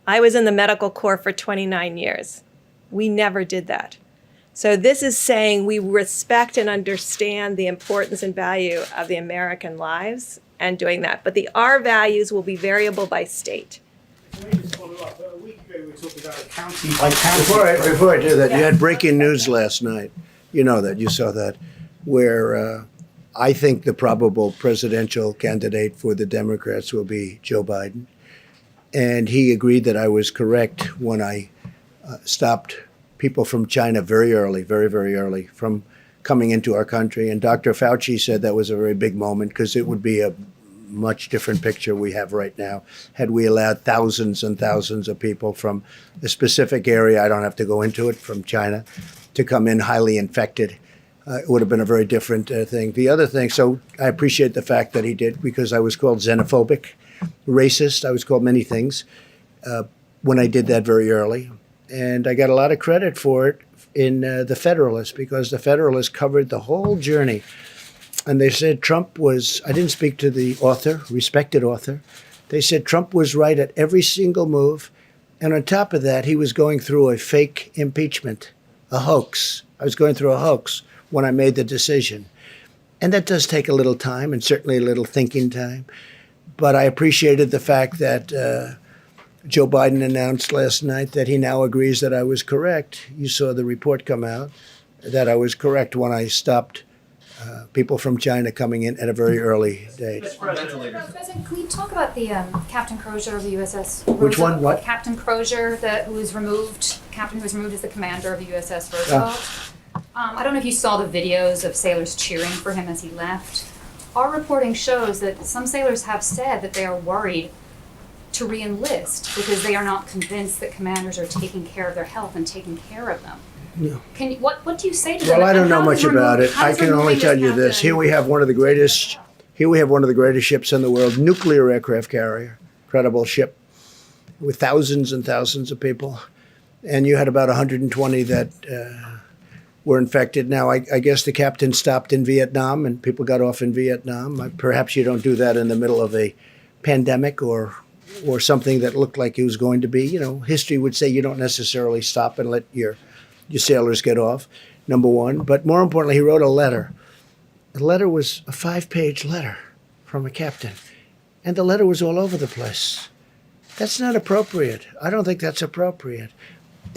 I was in the medical corps for 29 years. We never did that. So this is saying we respect and understand the importance and value of the American lives and doing that. But the R values will be variable by state. Can I just follow up? A week ago, we were talking about a county by county. Before I do that, you had breaking news last night. You know that, you saw that, where I think the probable presidential candidate for the Democrats will be Joe Biden. And he agreed that I was correct when I stopped people from China very early, very, very early, from coming into our country. And Dr. Fauci said that was a very big moment because it would be a much different picture we have right now had we allowed thousands and thousands of people from a specific area, I don't have to go into it, from China, to come in highly infected. It would have been a very different thing. The other thing, so I appreciate the fact that he did, because I was called xenophobic, racist. I was called many things when I did that very early. And I got a lot of credit for it in the Federalist, because the Federalist covered the whole journey. And they said Trump was, I didn't speak to the author, respected author. They said Trump was right at every single move. And on top of that, he was going through a fake impeachment, a hoax. I was going through a hoax when I made the decision. And that does take a little time, and certainly a little thinking time. But I appreciated the fact that Joe Biden announced last night that he now agrees that I was correct. You saw the report come out that I was correct when I stopped people from China coming in at a very early date. President, can we talk about the Captain Crozier of the USS Roosevelt? Which one? What? Captain Crozier, who was removed as the commander of the USS Roosevelt. I don't know if you saw the videos of sailors cheering for him as he left. Our reporting shows that some sailors have said that they are worried to re-enlist because they are not convinced that commanders are taking care of their health and taking care of them. No. What do you say to them? Well, I don't know much about it. I can only tell you this. Here we have one of the greatest ships in the world, nuclear aircraft carrier, incredible ship with thousands and thousands of people. And you had about 120 that were infected. Now, I guess the captain stopped in Vietnam and people got off in Vietnam. Perhaps you don't do that in the middle of a pandemic or something that looked like it was going to be. You know, history would say you don't necessarily stop and let your sailors get off, number one. But more importantly, he wrote a letter. The letter was a 5-page letter from a captain. And the letter was all over the place. That's not appropriate. I don't think that's appropriate.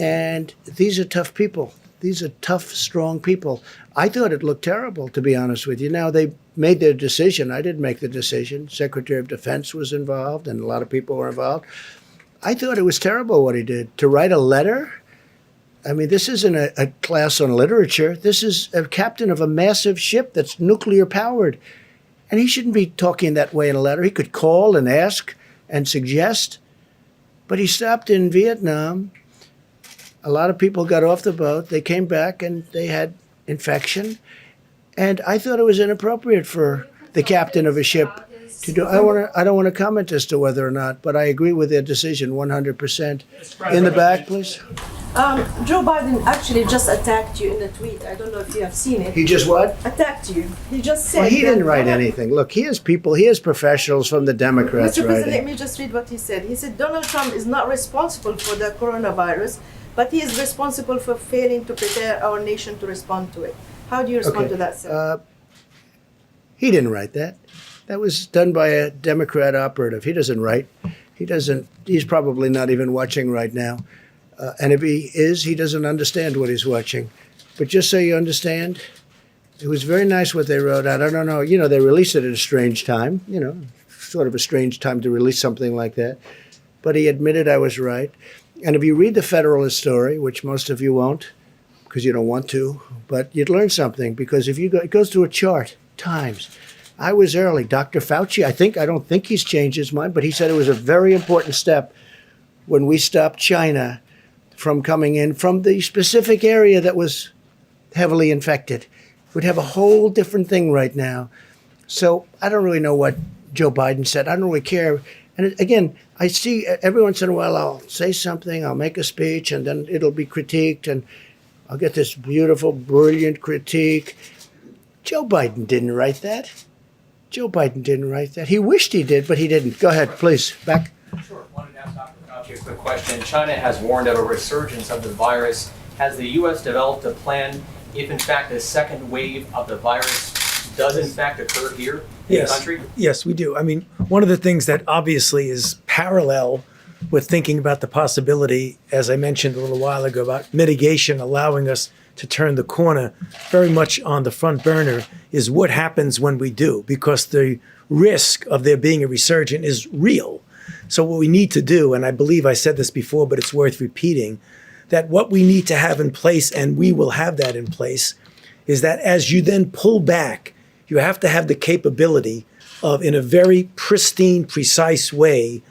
And these are tough people. These are tough, strong people. I thought it looked terrible, to be honest with you. Now, they made their decision. I didn't make the decision. Secretary of Defense was involved, and a lot of people were involved. I thought it was terrible what he did. To write a letter? I mean, this isn't a class on literature. This is a captain of a massive ship that's nuclear powered. And he shouldn't be talking that way in a letter. He could call and ask and suggest. But he stopped in Vietnam. A lot of people got off the boat. They came back and they had infection. And I thought it was inappropriate for the captain of a ship to do. I don't want to comment as to whether or not, but I agree with their decision 100%. In the back, please. Joe Biden actually just attacked you in a tweet. I don't know if you have seen it. He just what? Attacked you. He just said. Well, he didn't write anything. Look, he has people, he has professionals from the Democrats Mr. President, writing. let me just read what he said. He said Donald Trump is not responsible for the coronavirus, but he is responsible for failing to prepare our nation to respond to it. How do you respond to that, sir? He didn't write that. That was done by a Democrat operative. He doesn't write. He's probably not even watching right now. And if he is, he doesn't understand what he's watching. But just so you understand, it was very nice what they wrote out. I don't know, they released it at a strange time, sort of a strange time to release something like that. But he admitted I was right. And if you read the Federalist story, which most of you won't, because you don't want to, but you'd learn something, because if you go, it goes through a chart, times. I was early. Dr. Fauci, I don't think he's changed his mind, but he said it was a very important step when we stopped China from coming in from the specific area that was heavily infected. We'd have a whole different thing right now. So I don't really know what Joe Biden said. I don't really care. And again, I see every once in a while I'll say something, I'll make a speech, and then it'll be critiqued, and I'll get this beautiful, brilliant critique. Joe Biden didn't write that. Joe Biden didn't write that. He wished he did, but he didn't. Go ahead, please. Back. Sure. Wanted to ask Dr. Fauci a quick question. China has warned of a resurgence of the virus. Has the U.S. developed a plan if, in fact, a second wave of the virus does, in fact, occur here in the country? Yes, we do. I mean, one of the things that obviously is parallel with thinking about the possibility, as I mentioned a little while ago, about mitigation allowing us to turn the corner very much on the front burner, is what happens when we do, because the risk of there being a resurgence is real. So what we need to do, and I believe I said this before, but it's worth repeating, that what we need to have in place, and we will have that in place, is that as you then pull back, you have to have the capability of, in a very pristine, precise way,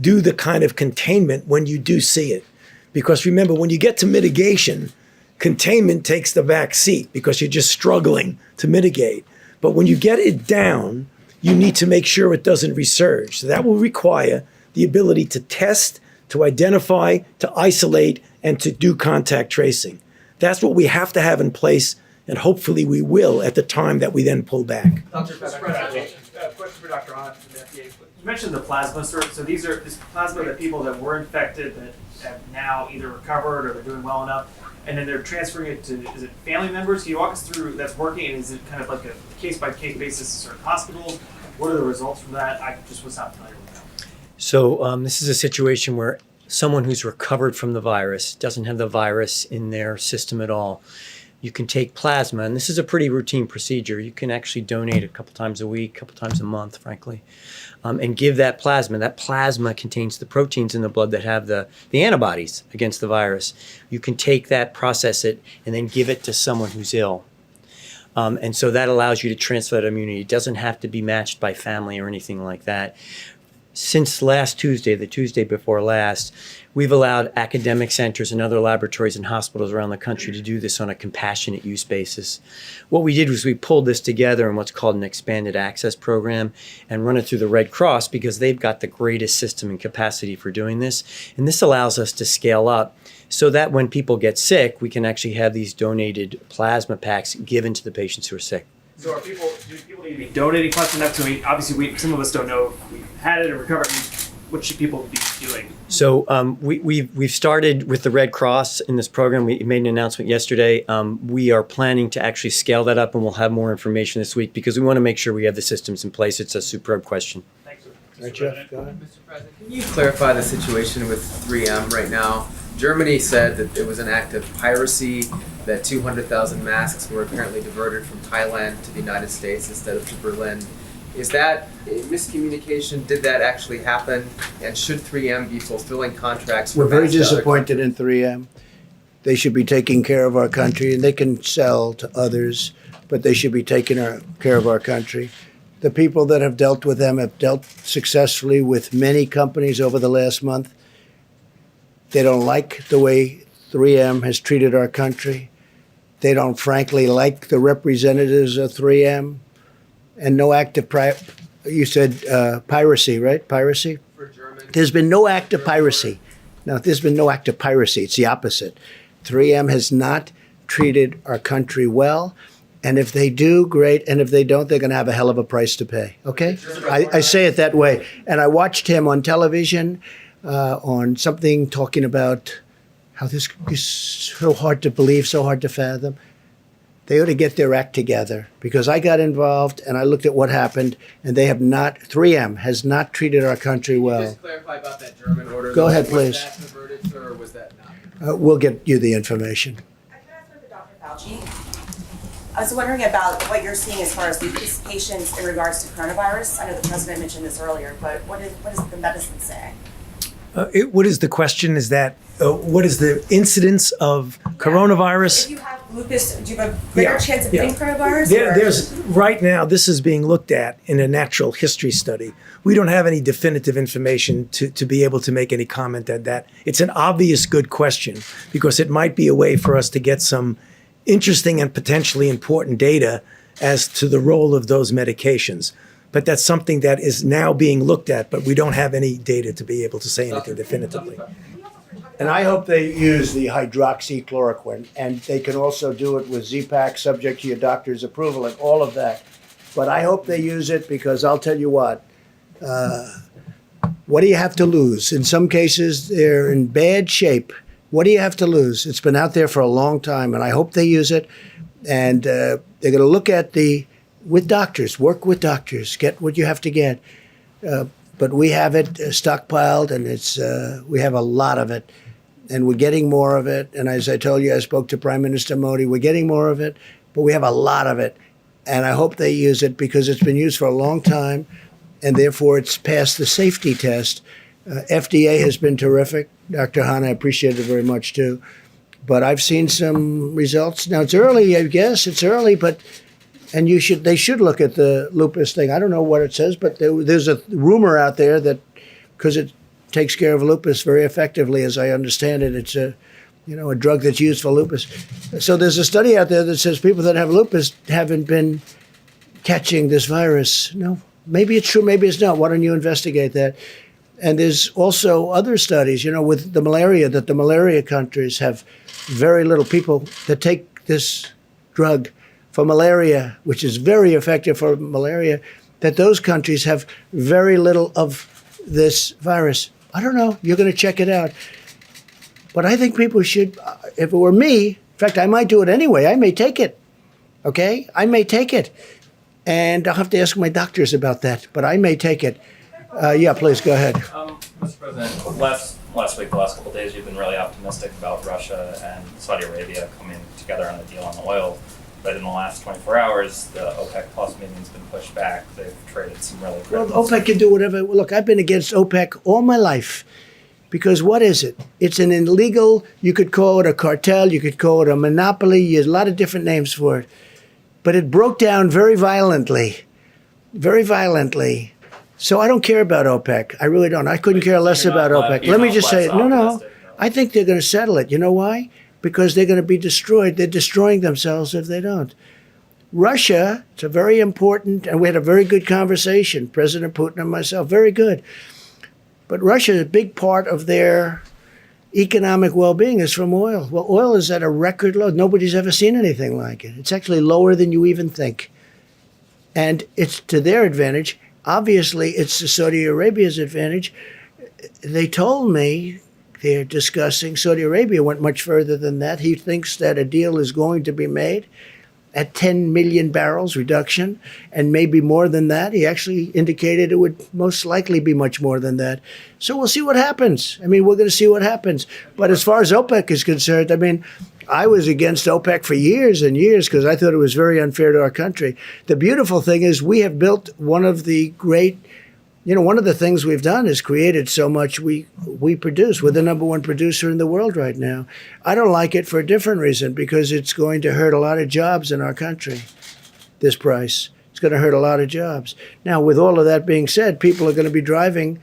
do the kind of containment when you do see it. Because remember, when you get to mitigation, containment takes the back seat because you're just struggling to mitigate. But when you get it down, you need to make sure it doesn't resurge. So that will require the ability to test, to identify, to isolate, and to do contact tracing. That's what we have to have in place, and hopefully we will at the time that we then pull back. Dr. Question for Dr. Ahn from the FDA. You mentioned the plasma, sir. So this plasma that people that were infected that have now either recovered or they're doing well enough, and then they're transferring it to, is it family members? Can you walk us through that's working, and is it kind of like a case-by-case basis in certain hospitals? What are the results from that? I just was not familiar with that. So this is a situation where someone who's recovered from the virus, doesn't have the virus in their system at all, you can take plasma, and this is a pretty routine procedure. You can actually donate a couple times a week, a couple times a month, frankly, and give that plasma. That plasma contains the proteins in the blood that have the antibodies against the virus. You can take that, process it, and then give it to someone who's ill. And so that allows you to transfer that immunity. It doesn't have to be matched by family or anything like that. Since last Tuesday, the Tuesday before last, we've allowed academic centers and other laboratories and hospitals around the country to do this on a compassionate use basis. What we did was we pulled this together in what's called an expanded access program and run it through the Red Cross because they've got the greatest system and capacity for doing this. And this allows us to scale up so that when people get sick, we can actually have these donated plasma packs given to the patients who are sick. So do people need to be donating plasma enough to, obviously some of us don't know if we had it or recovered. What should people be doing? So we've started with the Red Cross in this program. We made an announcement yesterday. We are planning to actually scale that up, and we'll have more information this week because we want to make sure we have the systems in place. It's a superb question. Thanks, sir. Right, Jeff, go ahead. Mr. President, can you clarify the situation with 3M right now? Germany said that it was an act of piracy, that 200,000 masks were apparently diverted from Thailand to the United States instead of to Berlin. Is that a miscommunication? Did that actually happen? And should 3M be fulfilling contracts for We're very masks to other disappointed in 3M. They should be taking care of our country, and they can sell to others, but they should be taking care of our country. The people that have dealt with them have dealt successfully with many companies over the last month. They don't like the way 3M has treated our country. They don't, frankly, like the representatives of 3M. And no act of you said piracy, right? Piracy? For German. There's been no act of piracy. No, there's been no act of piracy. It's the opposite. 3M has not treated our country well. And if they do, great. And if they don't, they're going to have a hell of a price to pay. Okay? I say it that way. And I watched him on television on something talking about how this is so hard to believe, so hard to fathom. They ought to get their act together, because I got involved and I looked at what happened, and they have not, 3M has not treated our country well. Just clarify about that German order. Go ahead, please. Was that the verdict, or was that not? We'll get you the information. I was wondering about what you're seeing as far as these patients in regards to coronavirus. I know the president mentioned this earlier, but what does the medicine say? What is the question? Is that what is the incidence of coronavirus? If you have lupus, do you have a greater chance of getting coronavirus? There's right now. This is being looked at in a natural history study. We don't have any definitive information to be able to make any comment at that. It's an obvious good question, because it might be a way for us to get some interesting and potentially important data as to the role of those medications. But that's something that is now being looked at, but we don't have any data to be able to say anything definitively. And I hope they use the hydroxychloroquine, and they can also do it with Z-Pak, subject to your doctor's approval and all of that. But I hope they use it, because I'll tell you what do you have to lose? In some cases, they're in bad shape. What do you have to lose? It's been out there for a long time, and I hope they use it. And they're going to look at with doctors, work with doctors, get what you have to get. But we have it stockpiled, and we have a lot of it, and we're getting more of it. And as I told you, I spoke to Prime Minister Modi. We're getting more of it, but we have a lot of it. And I hope they use it, because it's been used for a long time, and therefore it's passed the safety test. FDA has been terrific. Dr. Hahn, I appreciate it very much too. But I've seen some results. Now it's early, I guess. It's early, but they should look at the lupus thing. I don't know what it says, but there's a rumor out there that because it takes care of lupus very effectively, as I understand it, it's a drug that's used for lupus. So there's a study out there that says people that have lupus haven't been catching this virus. No, maybe it's true, maybe it's not. Why don't you investigate that? And there's also other studies, with the malaria, that the malaria countries have very little people that take this drug for malaria, which is very effective for malaria, that those countries have very little of this virus. I don't know. You're going to check it out. But I think people should, if it were me, in fact, I might do it anyway. I may take it. Okay? I may take it. And I'll have to ask my doctors about that, but I may take it. Yeah, please, go ahead. Mr. President, last week, the last couple of days, you've been really optimistic about Russia and Saudi Arabia coming together on a deal on the oil. But in the last 24 hours, the OPEC Plus meeting's been pushed back. They've traded some really critical. Well, OPEC can do whatever. Look, I've been against OPEC all my life. Because what is it? It's an illegal, you could call it a cartel, you could call it a monopoly, there's a lot of different names for it. But it broke down very violently. Very violently. So I don't care about OPEC. I really don't. I couldn't care less about OPEC. Let me just say it. No. I think they're going to settle it. You know why? Because they're going to be destroyed. They're destroying themselves if they don't. Russia, it's a very important, and we had a very good conversation, President Putin and myself, very good. But Russia, a big part of their economic well-being is from oil. Well, oil is at a record low. Nobody's ever seen anything like it. It's actually lower than you even think. And it's to their advantage. Obviously, it's to Saudi Arabia's advantage. They told me they're discussing, Saudi Arabia went much further than that. He thinks that a deal is going to be made. at 10 million barrels reduction, and maybe more than that. He actually indicated it would most likely be much more than that. So we'll see what happens. I mean, we're going to see what happens. But as far as OPEC is concerned, I mean, I was against OPEC for years and years because I thought it was very unfair to our country. The beautiful thing is we have built one of the great, one of the things we've done is created so much we produce. We're the number one producer in the world right now. I don't like it for a different reason, because it's going to hurt a lot of jobs in our country, this price. It's going to hurt a lot of jobs. Now, with all of that being said, people are going to be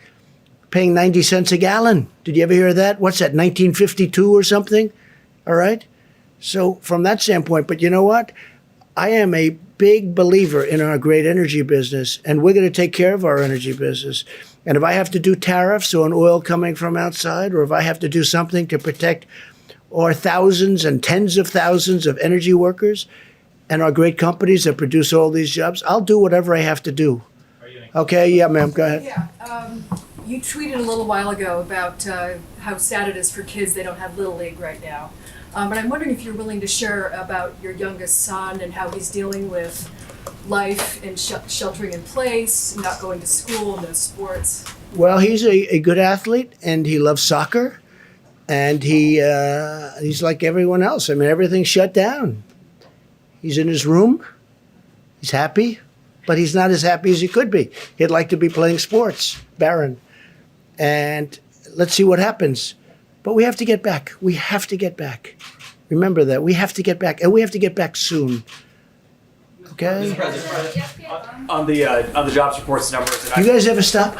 paying 90 cents a gallon. Did you ever hear of that? What's that, 1952 or something? All right? So from that standpoint, but you know what? I am a big believer in our great energy business, and we're going to take care of our energy business. And if I have to do tariffs on oil coming from outside, or if I have to do something to protect our thousands and tens of thousands of energy workers and our great companies that produce all these jobs, I'll do whatever I have to do. Okay, yeah, ma'am, go ahead. Yeah, you tweeted a little while ago about how sad it is for kids they don't have Little League right now. But I'm wondering if you're willing to share about your youngest son and how he's dealing with life and sheltering in place, not going to school, no sports. Well, he's a good athlete, and he loves soccer, and he's like everyone else. I mean, everything's shut down. He's in his room. He's happy, but he's not as happy as he could be. He'd like to be playing sports, Barron. And let's see what happens. But we have to get back. We have to get back. Remember that. We have to get back, and we have to get back soon. Okay? On the jobs reports numbers. You guys ever stop?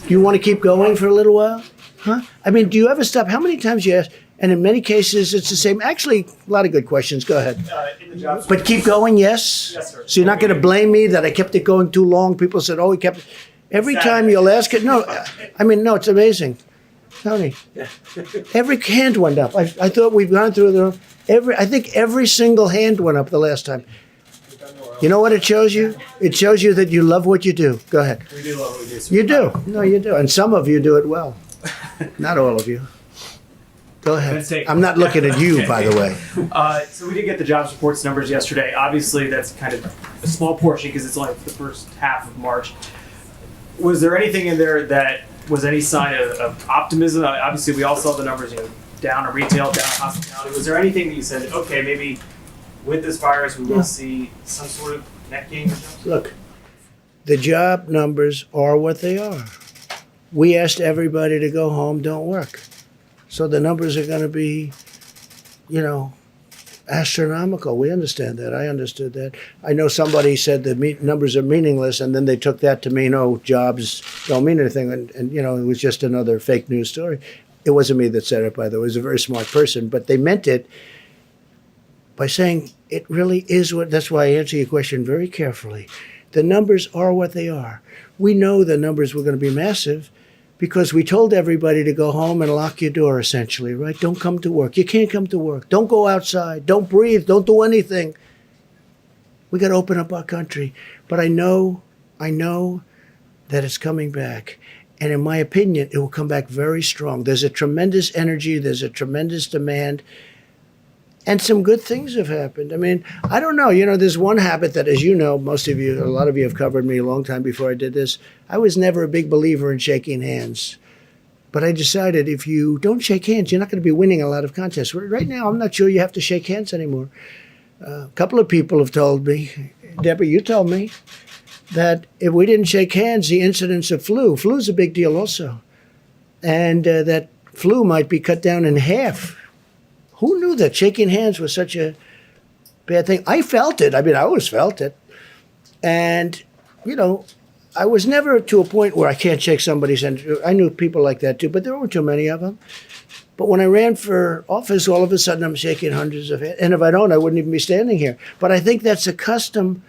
Do you want to keep going for a little while? Huh? I mean, do you ever stop? How many times you ask? And in many cases, it's the same. Actually, a lot of good questions. Go ahead. In the jobs But keep going, yes? Yes, sir. So you're not going to blame me that I kept it going too long? People said, oh, he kept it. Every time you'll ask it. No, I mean, no, it's amazing. Tony, every hand went up. I thought we've gone through I think every single hand went up the last time. You know what it shows you? It shows you that you love what you do. Go ahead. We do love what we do. So you do. No, you do. And some of you do it well. Not all of you. Go ahead. I'm not looking at you, by the way. So we did get the jobs reports numbers yesterday. Obviously, that's kind of a small portion because it's only the first half of March. Was there anything in there that was any sign of optimism? Obviously, we all saw the numbers, down in retail, down in hospitality. Was there anything that you said, okay, maybe with this virus we will see some sort of net gain? Look, the job numbers are what they are. We asked everybody to go home, don't work. So the numbers are going to be, astronomical. We understand that. I understood that. I know somebody said the numbers are meaningless, and then they took that to mean, jobs don't mean anything. And it was just another fake news story. It wasn't me that said it, by the way. It was a very smart person. But they meant it by saying it really is what, that's why I answer your question very carefully. The numbers are what they are. We know the numbers were going to be massive because we told everybody to go home and lock your door, essentially, right? Don't come to work. You can't come to work. Don't go outside. Don't breathe. Don't do anything. We got to open up our country. But I know that it's coming back. And in my opinion, it will come back very strong. There's a tremendous energy. There's a tremendous demand. And some good things have happened. I mean, I don't know. There's one habit that, as you know, most of you, a lot of you have covered me a long time before I did this. I was never a big believer in shaking hands. But I decided if you don't shake hands, you're not going to be winning a lot of contests. Right now, I'm not sure you have to shake hands anymore. A couple of people have told me, Deborah, you told me, that if we didn't shake hands, the incidence of flu's a big deal also. And that flu might be cut down in half. Who knew that shaking hands was such a bad thing? I felt it. I mean, I always felt it. And, I was never to a point where I can't shake somebody's hand. I knew people like that too, but there weren't too many of them. But when I ran for office, all of a sudden I'm shaking hundreds of hands. And if I don't, I wouldn't even be standing here. But I think that's a custom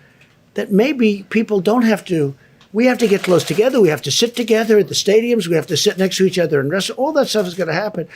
that maybe people don't have to. We have to get close together. We have to sit together at the stadiums. We have to sit next to each other and restaurants. All that stuff is going to happen.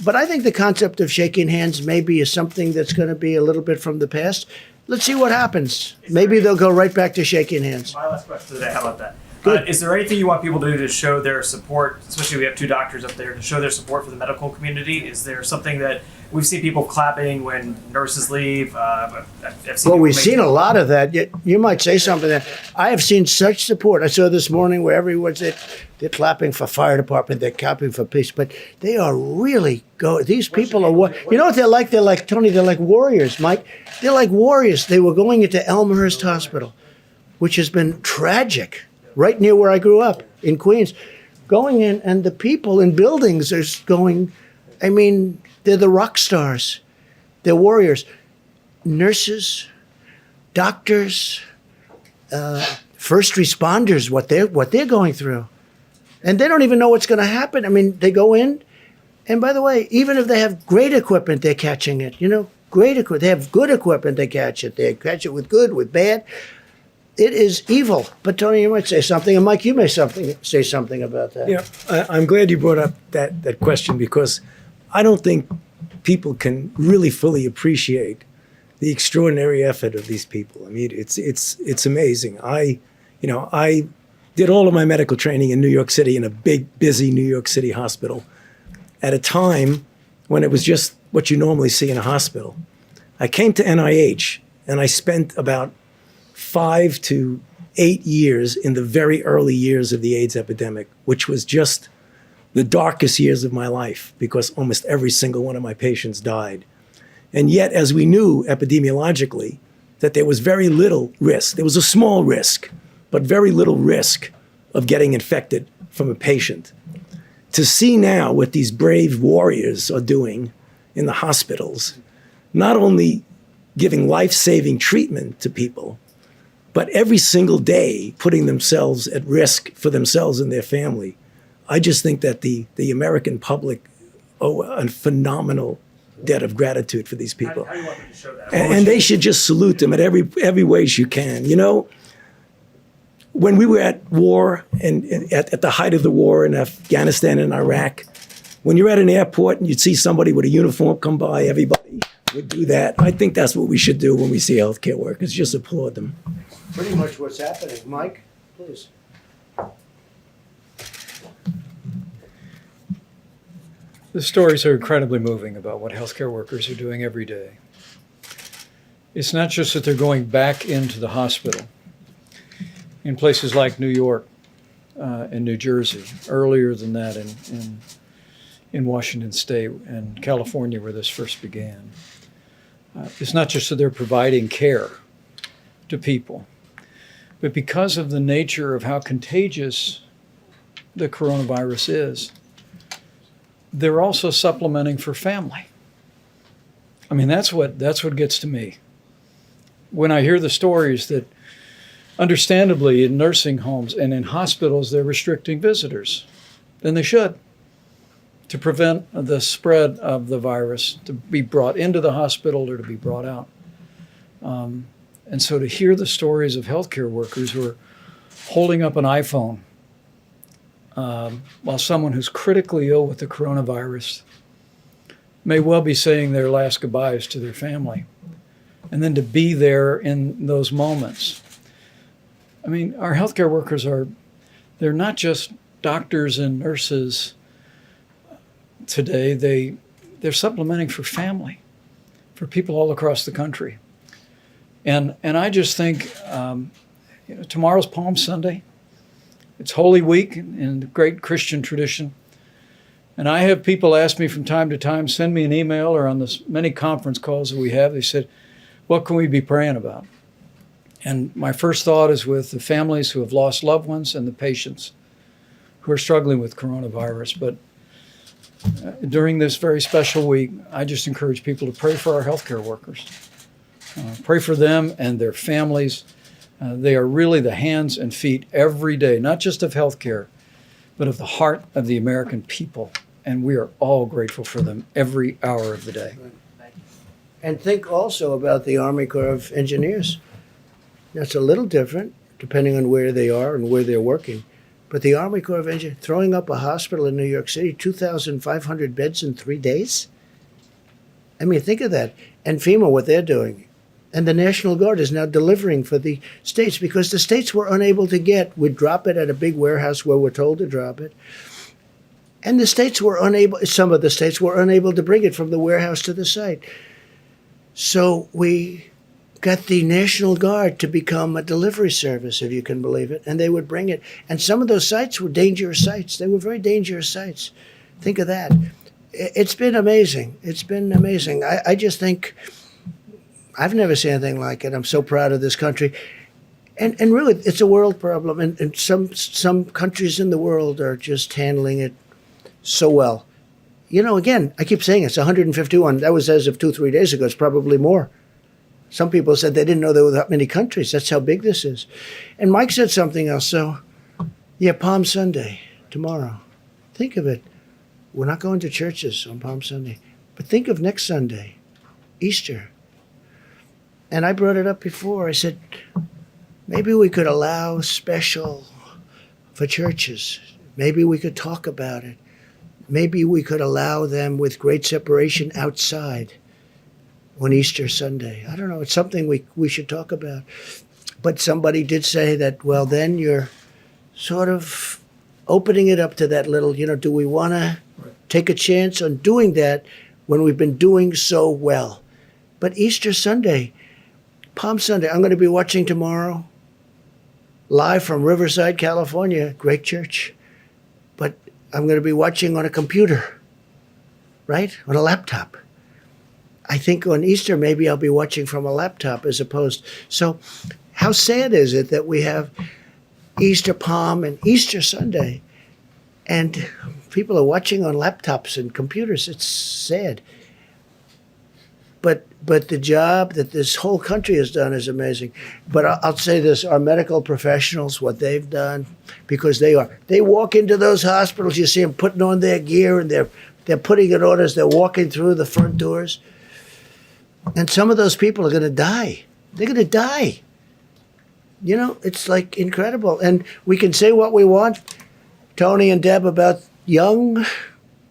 But I think the concept of shaking hands maybe is something that's going to be a little bit from the past. Let's see what happens. Maybe they'll go right back to shaking hands. My last question today, how about that? Is there anything you want people to do to show their support, especially we have two doctors up there, to show their support for the medical community? Is there something that we've seen people clapping when nurses leave? I've seen Well, people we've make- seen a lot of that. You might say something that I have seen such support. I saw this morning where everyone's they're clapping for fire department, they're clapping for police, but they are really these people are you know what they're like? They're like Tony. They're like warriors, Mike. They're like warriors. They were going into Elmhurst Hospital, which has been tragic, right near where I grew up in Queens. Going in, and the people in buildings are going. I mean, they're the rock stars. They're warriors. Nurses, doctors, first responders, what they're going through. And they don't even know what's going to happen. I mean, they go in, and by the way, even if they have great equipment, they're catching it. You know, great equipment. They have good equipment, they catch it. They catch it with good, with bad. It is evil. But Tony, you might say something, and Mike, you may say something about that. Yeah, I'm glad you brought up that question, because I don't think people can really fully appreciate the extraordinary effort of these people. I mean, it's amazing. I did all of my medical training in New York City in a big, busy New York City hospital at a time when it was just what you normally see in a hospital. I came to NIH, and I spent about 5 to 8 years in the very early years of the AIDS epidemic, which was just the darkest years of my life, because almost every single one of my patients died. And yet, as we knew epidemiologically, that there was very little risk. There was a small risk, but very little risk of getting infected from a patient. To see now what these brave warriors are doing in the hospitals, not only giving life-saving treatment to people, but every single day putting themselves at risk for themselves and their family. I just think that the American public owe a phenomenal debt of gratitude for these people. How do you want them to show that? And they should just salute them in every way you can. You know, when we were at war and at the height of the war in Afghanistan and Iraq, when you're at an airport and you'd see somebody with a uniform come by, everybody would do that. I think that's what we should do when we see healthcare workers, just applaud them. Pretty much what's happening. Mike, please. The stories are incredibly moving about what healthcare workers are doing every day. It's not just that they're going back into the hospital in places like New York and New Jersey, earlier than that in Washington State and California, where this first began. It's not just that they're providing care to people, but because of the nature of how contagious the coronavirus is, they're also supplementing for family. I mean, that's what gets to me. When I hear the stories that, understandably, in nursing homes and in hospitals, they're restricting visitors, then they should, to prevent the spread of the virus to be brought into the hospital or to be brought out. And so to hear the stories of healthcare workers who are holding up an iPhone while someone who's critically ill with the coronavirus may well be saying their last goodbyes to their family, and then to be there in those moments. I mean, our healthcare workers they're not just doctors and nurses today. They're supplementing for family, for people all across the country. And I just think, tomorrow's Palm Sunday. It's Holy Week in the great Christian tradition. And I have people ask me from time to time, send me an email or on the many conference calls that we have, they said, what can we be praying about? And my first thought is with the families who have lost loved ones and the patients who are struggling with coronavirus. But during this very special week, I just encourage people to pray for our healthcare workers. Pray for them and their families. They are really the hands and feet every day, not just of healthcare, but of the heart of the American people. And we are all grateful for them every hour of the day. And think also about the Army Corps of Engineers. That's a little different, depending on where they are and where they're working. But the Army Corps of Engineers, throwing up a hospital in New York City, 2,500 beds in 3 days? I mean, think of that. And FEMA, what they're doing. And the National Guard is now delivering for the states because the states were unable to get, would drop it at a big warehouse where we're told to drop it. And the states were unable, some of the states were unable to bring it from the warehouse to the site. So we got the National Guard to become a delivery service, if you can believe it, and they would bring it. And some of those sites were dangerous sites. They were very dangerous sites. Think of that. It's been amazing. It's been amazing. I just think I've never seen anything like it. I'm so proud of this country. And really, it's a world problem. And some countries in the world are just handling it so well. You know, again, I keep saying it's 151. That was as of 2-3 days ago. It's probably more. Some people said they didn't know there were that many countries. That's how big this is. And Mike said something else. So, yeah, Palm Sunday, tomorrow. Think of it. We're not going to churches on Palm Sunday. But think of next Sunday, Easter. And I brought it up before. I said, maybe we could allow special for churches. Maybe we could talk about it. Maybe we could allow them with great separation outside on Easter Sunday. I don't know. It's something we should talk about. But somebody did say that, well, then you're sort of opening it up to that little, do we want to take a chance on doing that when we've been doing so well? But Easter Sunday, Palm Sunday, I'm going to be watching tomorrow live from Riverside, California, great church. But I'm going to be watching on a computer, right? On a laptop. I think on Easter, maybe I'll be watching from a laptop as opposed. So how sad is it that we have Easter Palm and Easter Sunday and people are watching on laptops and computers? It's sad. But the job that this whole country has done is amazing. But I'll say this, our medical professionals, what they've done, because they walk into those hospitals, you see them putting on their gear and they're putting it on as they're walking through the front doors. And some of those people are going to die. They're going to die. It's like incredible. And we can say what we want, Tony and Deb, about young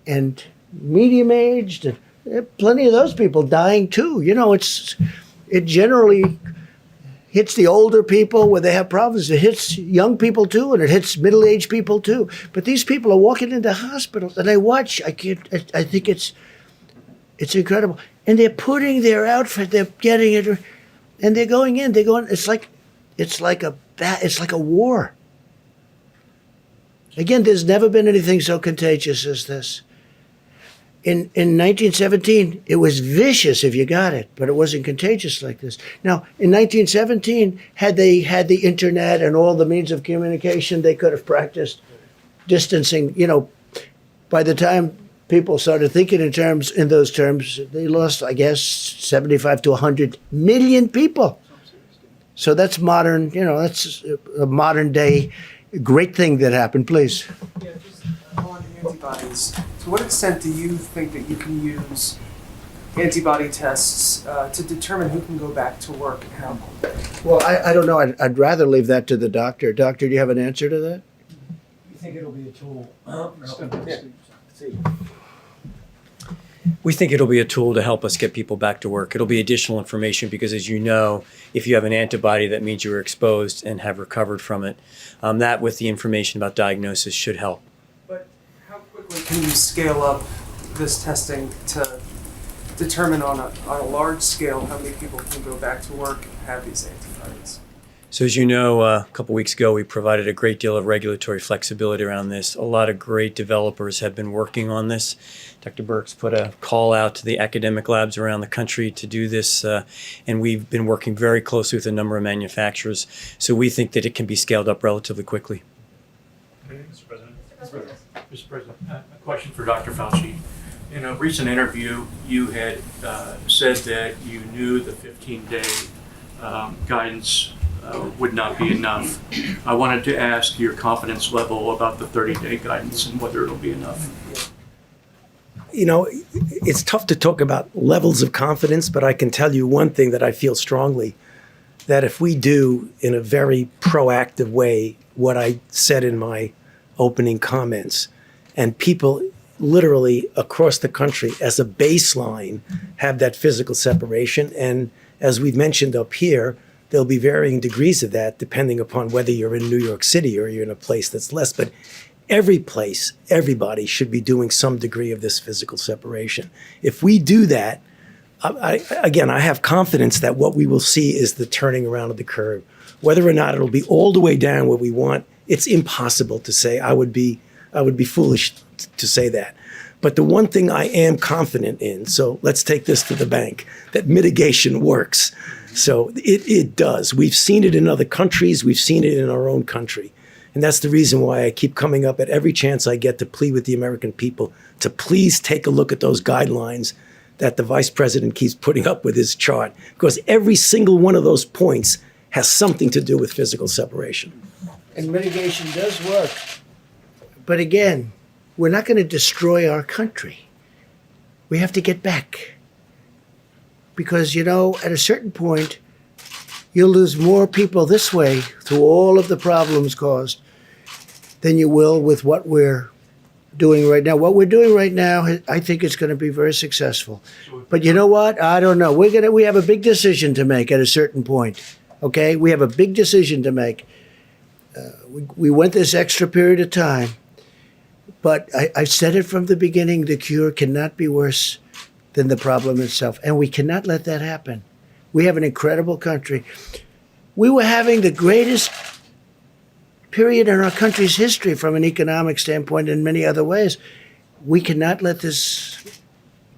and medium-aged, and there are plenty of those people dying too. It generally hits the older people where they have problems. It hits young people too, and it hits middle-aged people too. But these people are walking into hospitals, and I watch. I think it's incredible. And they're putting their outfit. They're getting it, and they're going in. They're going. It's like a war. Again, there's never been anything so contagious as this. In 1917, it was vicious if you got it, but it wasn't contagious like this. Now, in 1917, had they had the internet and all the means of communication, they could have practiced distancing. By the time people started thinking in those terms, they lost, I guess, 75 to 100 million people. So that's modern, that's a modern day great thing that happened. Please. Yeah, just on antibodies. To what extent do you think that you can use antibody tests to determine who can go back to work and how? Well, I don't know. I'd rather leave that to the doctor. Doctor, do you have an answer to that? You think it'll be a tool? We think it'll be a tool to help us get people back to work. It'll be additional information because, as you know, if you have an antibody, that means you were exposed and have recovered from it. That, with the information about diagnosis, should help. But how quickly can you scale up this testing to determine on a large scale how many people can go back to work and have these antibodies? So as you know, a couple weeks ago, we provided a great deal of regulatory flexibility around this. A lot of great developers have been working on this. Dr. Burks put a call out to the academic labs around the country to do this, and we've been working very closely with a number of manufacturers. So we think that it can be scaled up relatively quickly. Okay, Mr. President. Mr. President, a question for Dr. Fauci. In a recent interview, you had said that you knew the 15-day guidance would not be enough. I wanted to ask your confidence level about the 30-day guidance and whether it'll be enough. It's tough to talk about levels of confidence, but I can tell you one thing that I feel strongly, that if we do in a very proactive way what I said in my opening comments, and people literally across the country as a baseline have that physical separation, and as we've mentioned up here, there'll be varying degrees of that depending upon whether you're in New York City or you're in a place that's less. But every place, everybody should be doing some degree of this physical separation. If we do that, I have confidence that what we will see is the turning around of the curve. Whether or not it'll be all the way down where we want, it's impossible to say. I would be foolish to say that. But the one thing I am confident in, so let's take this to the bank, that mitigation works. So it does. We've seen it in other countries. We've seen it in our own country. And that's the reason why I keep coming up at every chance I get to plead with the American people to please take a look at those guidelines that the vice president keeps putting up with his chart. Because every single one of those points has something to do with physical separation. And mitigation does work. But again, we're not going to destroy our country. We have to get back. Because, at a certain point, you'll lose more people this way through all of the problems caused than you will with what we're doing right now. What we're doing right now, I think it's going to be very successful. But you know what? I don't know. We have a big decision to make at a certain point. Okay? We have a big decision to make. We went this extra period of time. But I said it from the beginning, the cure cannot be worse than the problem itself. And we cannot let that happen. We have an incredible country. We were having the greatest period in our country's history from an economic standpoint in many other ways. We cannot let this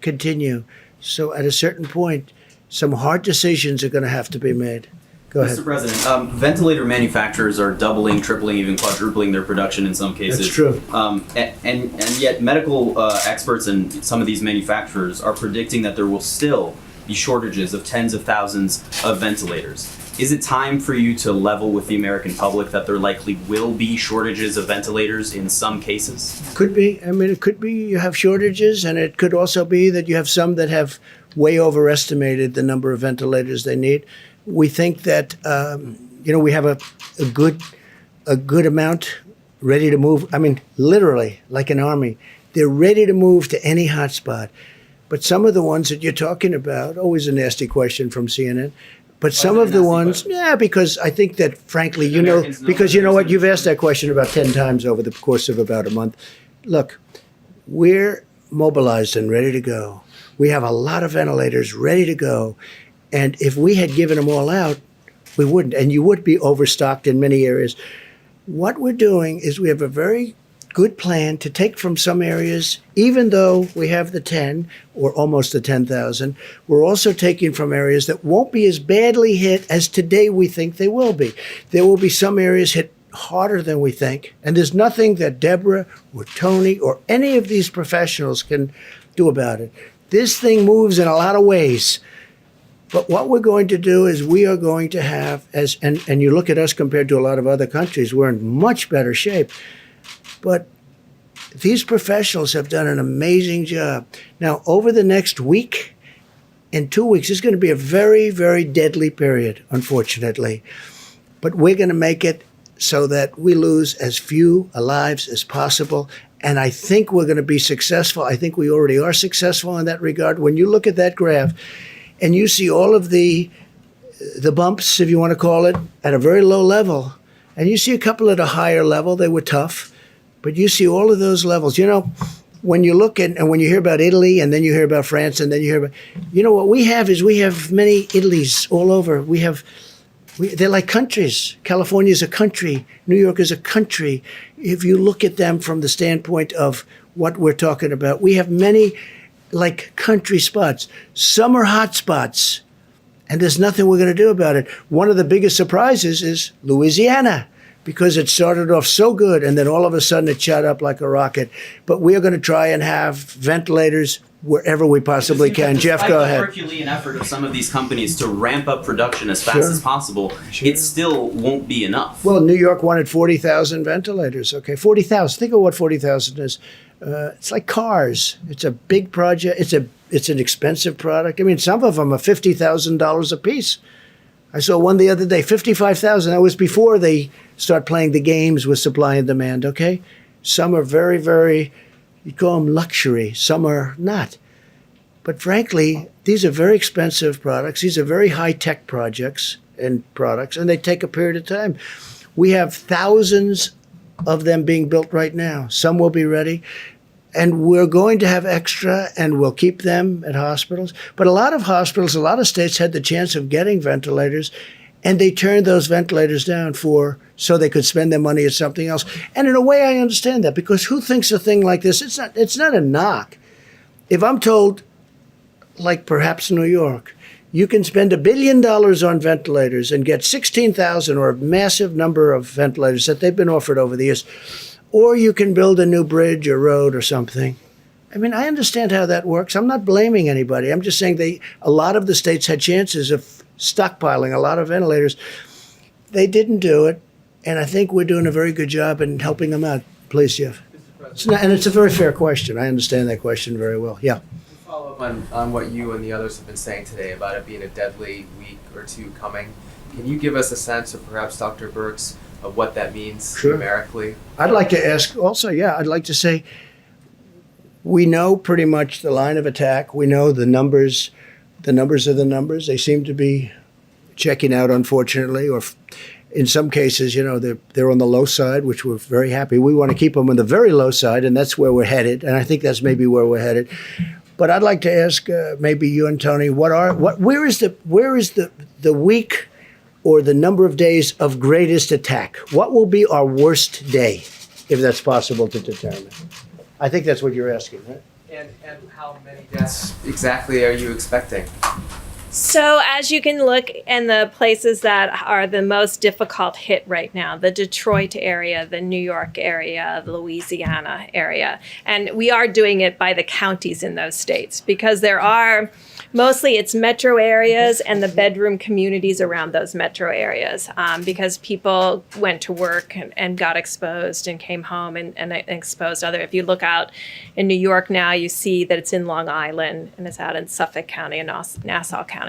continue. So at a certain point, some hard decisions are going to have to be made. Go ahead. Mr. President, ventilator manufacturers are doubling, tripling, even quadrupling their production in some cases. That's true. And yet medical experts and some of these manufacturers are predicting that there will still be shortages of tens of thousands of ventilators. Is it time for you to level with the American public that there likely will be shortages of ventilators in some cases? Could be. I mean, it could be you have shortages, and it could also be that you have some that have way overestimated the number of ventilators they need. We think that we have a good amount ready to move. I mean, literally, like an army, they're ready to move to any hotspot. But some of the ones that you're talking about, always a nasty question from CNN. But some of the ones, because I think that, frankly, because you know what, you've asked that question about 10 times over the course of about a month. Look, we're mobilized and ready to go. We have a lot of ventilators ready to go. And if we had given them all out, we wouldn't. And you would be overstocked in many areas. What we're doing is we have a very good plan to take from some areas, even though we have the 10 or almost the 10,000, we're also taking from areas that won't be as badly hit as today we think they will be. There will be some areas hit harder than we think. And there's nothing that Deborah or Tony or any of these professionals can do about it. This thing moves in a lot of ways. But what we're going to do is we are going to have, and you look at us compared to a lot of other countries, we're in much better shape. But these professionals have done an amazing job. Now, over the next week and 2 weeks, it's going to be a very, very deadly period, unfortunately. But we're going to make it so that we lose as few lives as possible. And I think we're going to be successful. I think we already are successful in that regard. When you look at that graph, and you see all of the bumps, if you want to call it, at a very low level. And you see a couple at a higher level. They were tough. But you see all of those levels. When you look at, and when you hear about Italy, and then you hear about France, and then you hear about, what we have is we have many Italys all over. They're like countries. California is a country. New York is a country. If you look at them from the standpoint of what we're talking about, we have many like country spots. Some are hot spots, and there's nothing we're going to do about it. One of the biggest surprises is Louisiana, because it started off so good, and then all of a sudden it shot up like a rocket. But we are going to try and have ventilators wherever we possibly can. Jeff, go ahead. Despite the Herculean effort of some of these companies to ramp up production as fast as possible, it still won't be enough. Well, New York wanted 40,000 ventilators. Okay, 40,000. Think of what 40,000 is. It's like cars. It's a big project. It's an expensive product. I mean, some of them are $50,000 a piece. I saw one the other day, $55,000. That was before they start playing the games with supply and demand. Okay, some are very, very. You call them luxury. Some are not. But frankly, these are very expensive products. These are very high-tech projects and products, and they take a period of time. We have thousands of them being built right now. Some will be ready. And we're going to have extra, and we'll keep them at hospitals. But a lot of hospitals, a lot of states had the chance of getting ventilators, and they turned those ventilators down so they could spend their money at something else. And in a way, I understand that, because who thinks a thing like this? It's not a knock. If I'm told, like perhaps New York, you can spend $1 billion on ventilators and get 16,000 or a massive number of ventilators that they've been offered over the years, or you can build a new bridge or road or something. I mean, I understand how that works. I'm not blaming anybody. I'm just saying a lot of the states had chances of stockpiling a lot of ventilators. They didn't do it, and I think we're doing a very good job in helping them out. Please, Jeff. And it's a very fair question. I understand that question very well. Yeah. Follow up on what you and the others have been saying today about it being a deadly week or two coming. Can you give us a sense, or perhaps Dr. Birx, of what that means numerically? I'd like to ask also, I'd like to say, we know pretty much the line of attack. We know the numbers. The numbers are the numbers. They seem to be checking out, unfortunately, or in some cases, they're on the low side, which we're very happy. We want to keep them on the very low side, and that's where we're headed. And I think that's maybe where we're headed. But I'd like to ask maybe you and Tony, where is the week or the number of days of greatest attack? What will be our worst day, if that's possible to determine? I think that's what you're asking, right? And how many deaths exactly are you expecting? So as you can look in the places that are the most difficult hit right now, the Detroit area, the New York area, the Louisiana area, and we are doing it by the counties in those states, because there are mostly it's metro areas and the bedroom communities around those metro areas, because people went to work and got exposed and came home and exposed other. If you look out in New York now, you see that it's in Long Island and it's out in Suffolk County and Nassau County.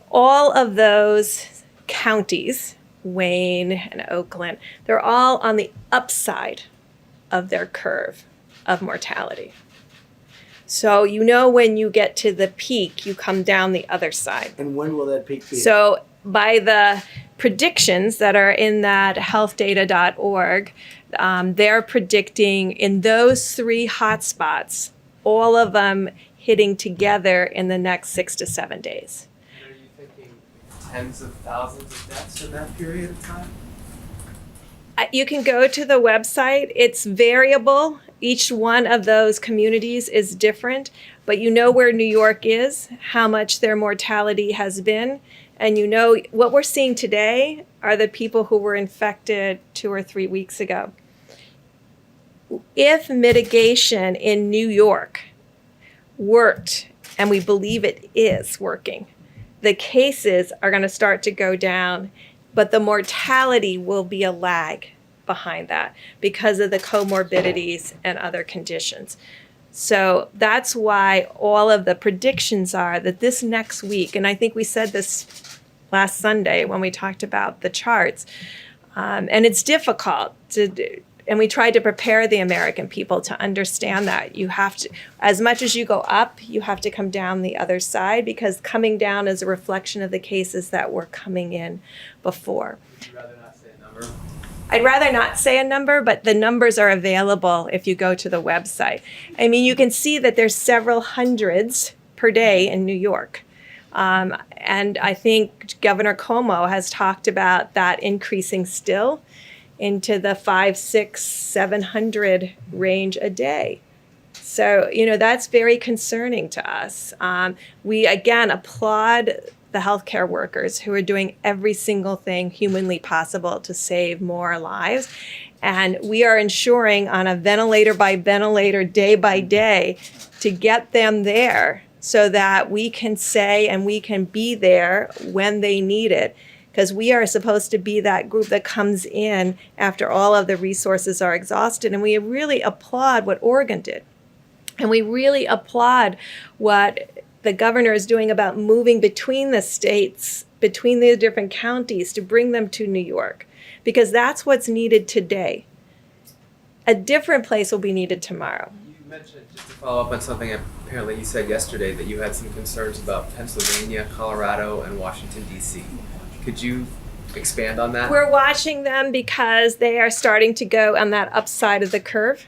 All of those counties, Wayne and Oakland, they're all on the upside of their curve of mortality. So when you get to the peak, you come down the other side. And when will that peak be? So by the predictions that are in that healthdata.org, they're predicting in those 3 hotspots, all of them hitting together in the next 6 to 7 days. Are you thinking tens of thousands of deaths in that period of time? You can go to the website. It's variable. Each one of those communities is different, but you know where New York is, how much their mortality has been, and what we're seeing today are the people who were infected 2 or 3 weeks ago. If mitigation in New York worked, and we believe it is working, the cases are going to start to go down, but the mortality will be a lag behind that because of the comorbidities and other conditions. So that's why all of the predictions are that this next week, and I think we said this last Sunday when we talked about the charts, and it's difficult to do. And we tried to prepare the American people to understand that you have to, as much as you go up, you have to come down the other side, because coming down is a reflection of the cases that were coming in before. Would you rather not say a number? I'd rather not say a number, but the numbers are available if you go to the website. I mean, you can see that there's several hundreds per day in New York. And I think Governor Cuomo has talked about that increasing still into the 500, 600, 700 range a day. So, that's very concerning to us. We, again, applaud the healthcare workers who are doing every single thing humanly possible to save more lives. And we are ensuring on a ventilator by ventilator, day by day, to get them there so that we can say and we can be there when they need it. Because we are supposed to be that group that comes in after all of the resources are exhausted. And we really applaud what Oregon did. And we really applaud what the governor is doing about moving between the states, between the different counties, to bring them to New York. Because that's what's needed today. A different place will be needed tomorrow. You mentioned, just to follow up on something apparently you said yesterday, that you had some concerns about Pennsylvania, Colorado, and Washington, D.C. Could you expand on that? We're watching them because they are starting to go on that upside of the curve.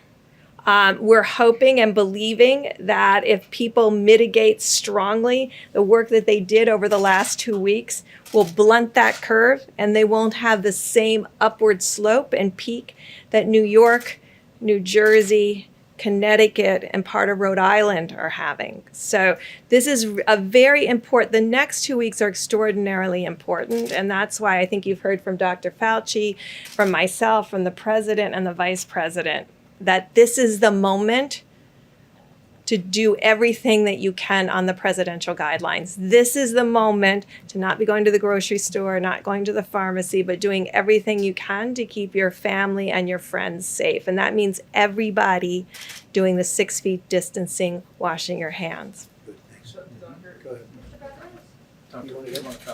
We're hoping and believing that if people mitigate strongly, the work that they did over the last 2 weeks will blunt that curve, and they won't have the same upward slope and peak that New York, New Jersey, Connecticut, and part of Rhode Island are having. So this is a very important, the next 2 weeks are extraordinarily important, and that's why I think you've heard from Dr. Fauci, from myself, from the president and the vice president, that this is the moment to do everything that you can on the presidential guidelines. This is the moment to not be going to the grocery store, not going to the pharmacy, but doing everything you can to keep your family and your friends safe. And that means everybody doing the 6 feet distancing, washing your hands.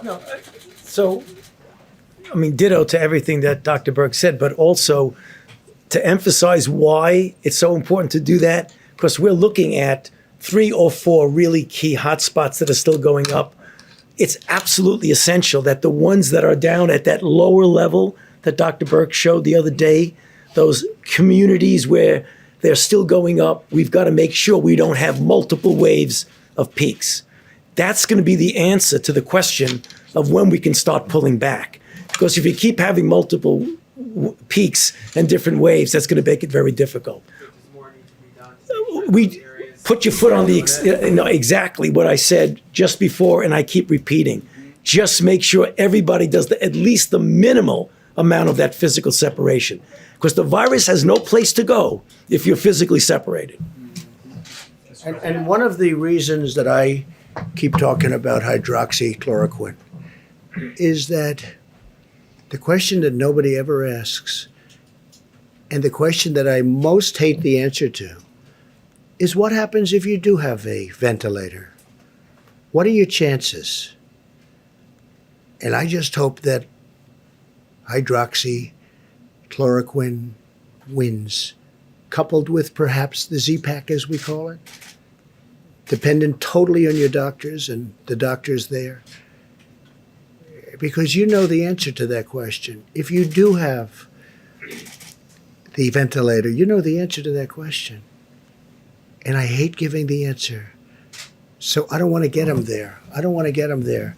No, so, I mean, ditto to everything that Dr. Berg said, but also to emphasize why it's so important to do that, because we're looking at 3 or 4 really key hotspots that are still going up. It's absolutely essential that the ones that are down at that lower level that Dr. Berg showed the other day, those communities where they're still going up, we've got to make sure we don't have multiple waves of peaks. That's going to be the answer to the question of when we can start pulling back. Because if you keep having multiple peaks and different waves, that's going to make it very difficult. We put your foot on the, exactly what I said just before, and I keep repeating. Just make sure everybody does at least the minimal amount of that physical separation. Because the virus has no place to go if you're physically separated. And one of the reasons that I keep talking about hydroxychloroquine is that the question that nobody ever asks, and the question that I most hate the answer to, is what happens if you do have a ventilator? What are your chances? And I just hope that hydroxychloroquine wins, coupled with perhaps the Z-Pack, as we call it, dependent totally on your doctors and the doctors there. Because you know the answer to that question. If you do have the ventilator, you know the answer to that question. And I hate giving the answer. So I don't want to get them there. I don't want to get them there.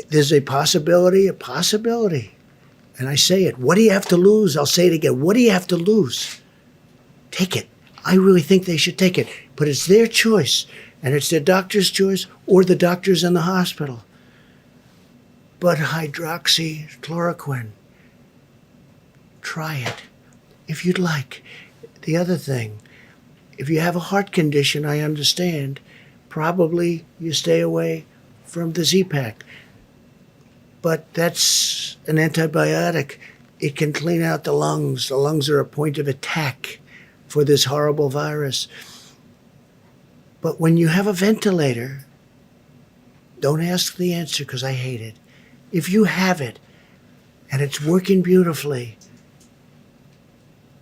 There's a possibility. And I say it. What do you have to lose? I'll say it again. What do you have to lose? Take it. I really think they should take it. But it's their choice. And it's their doctor's choice or the doctors in the hospital. But hydroxychloroquine, try it if you'd like. The other thing, if you have a heart condition, I understand, probably you stay away from the Z-Pack. But that's an antibiotic. It can clean out the lungs. The lungs are a point of attack for this horrible virus. But when you have a ventilator, don't ask the answer because I hate it. If you have it and it's working beautifully,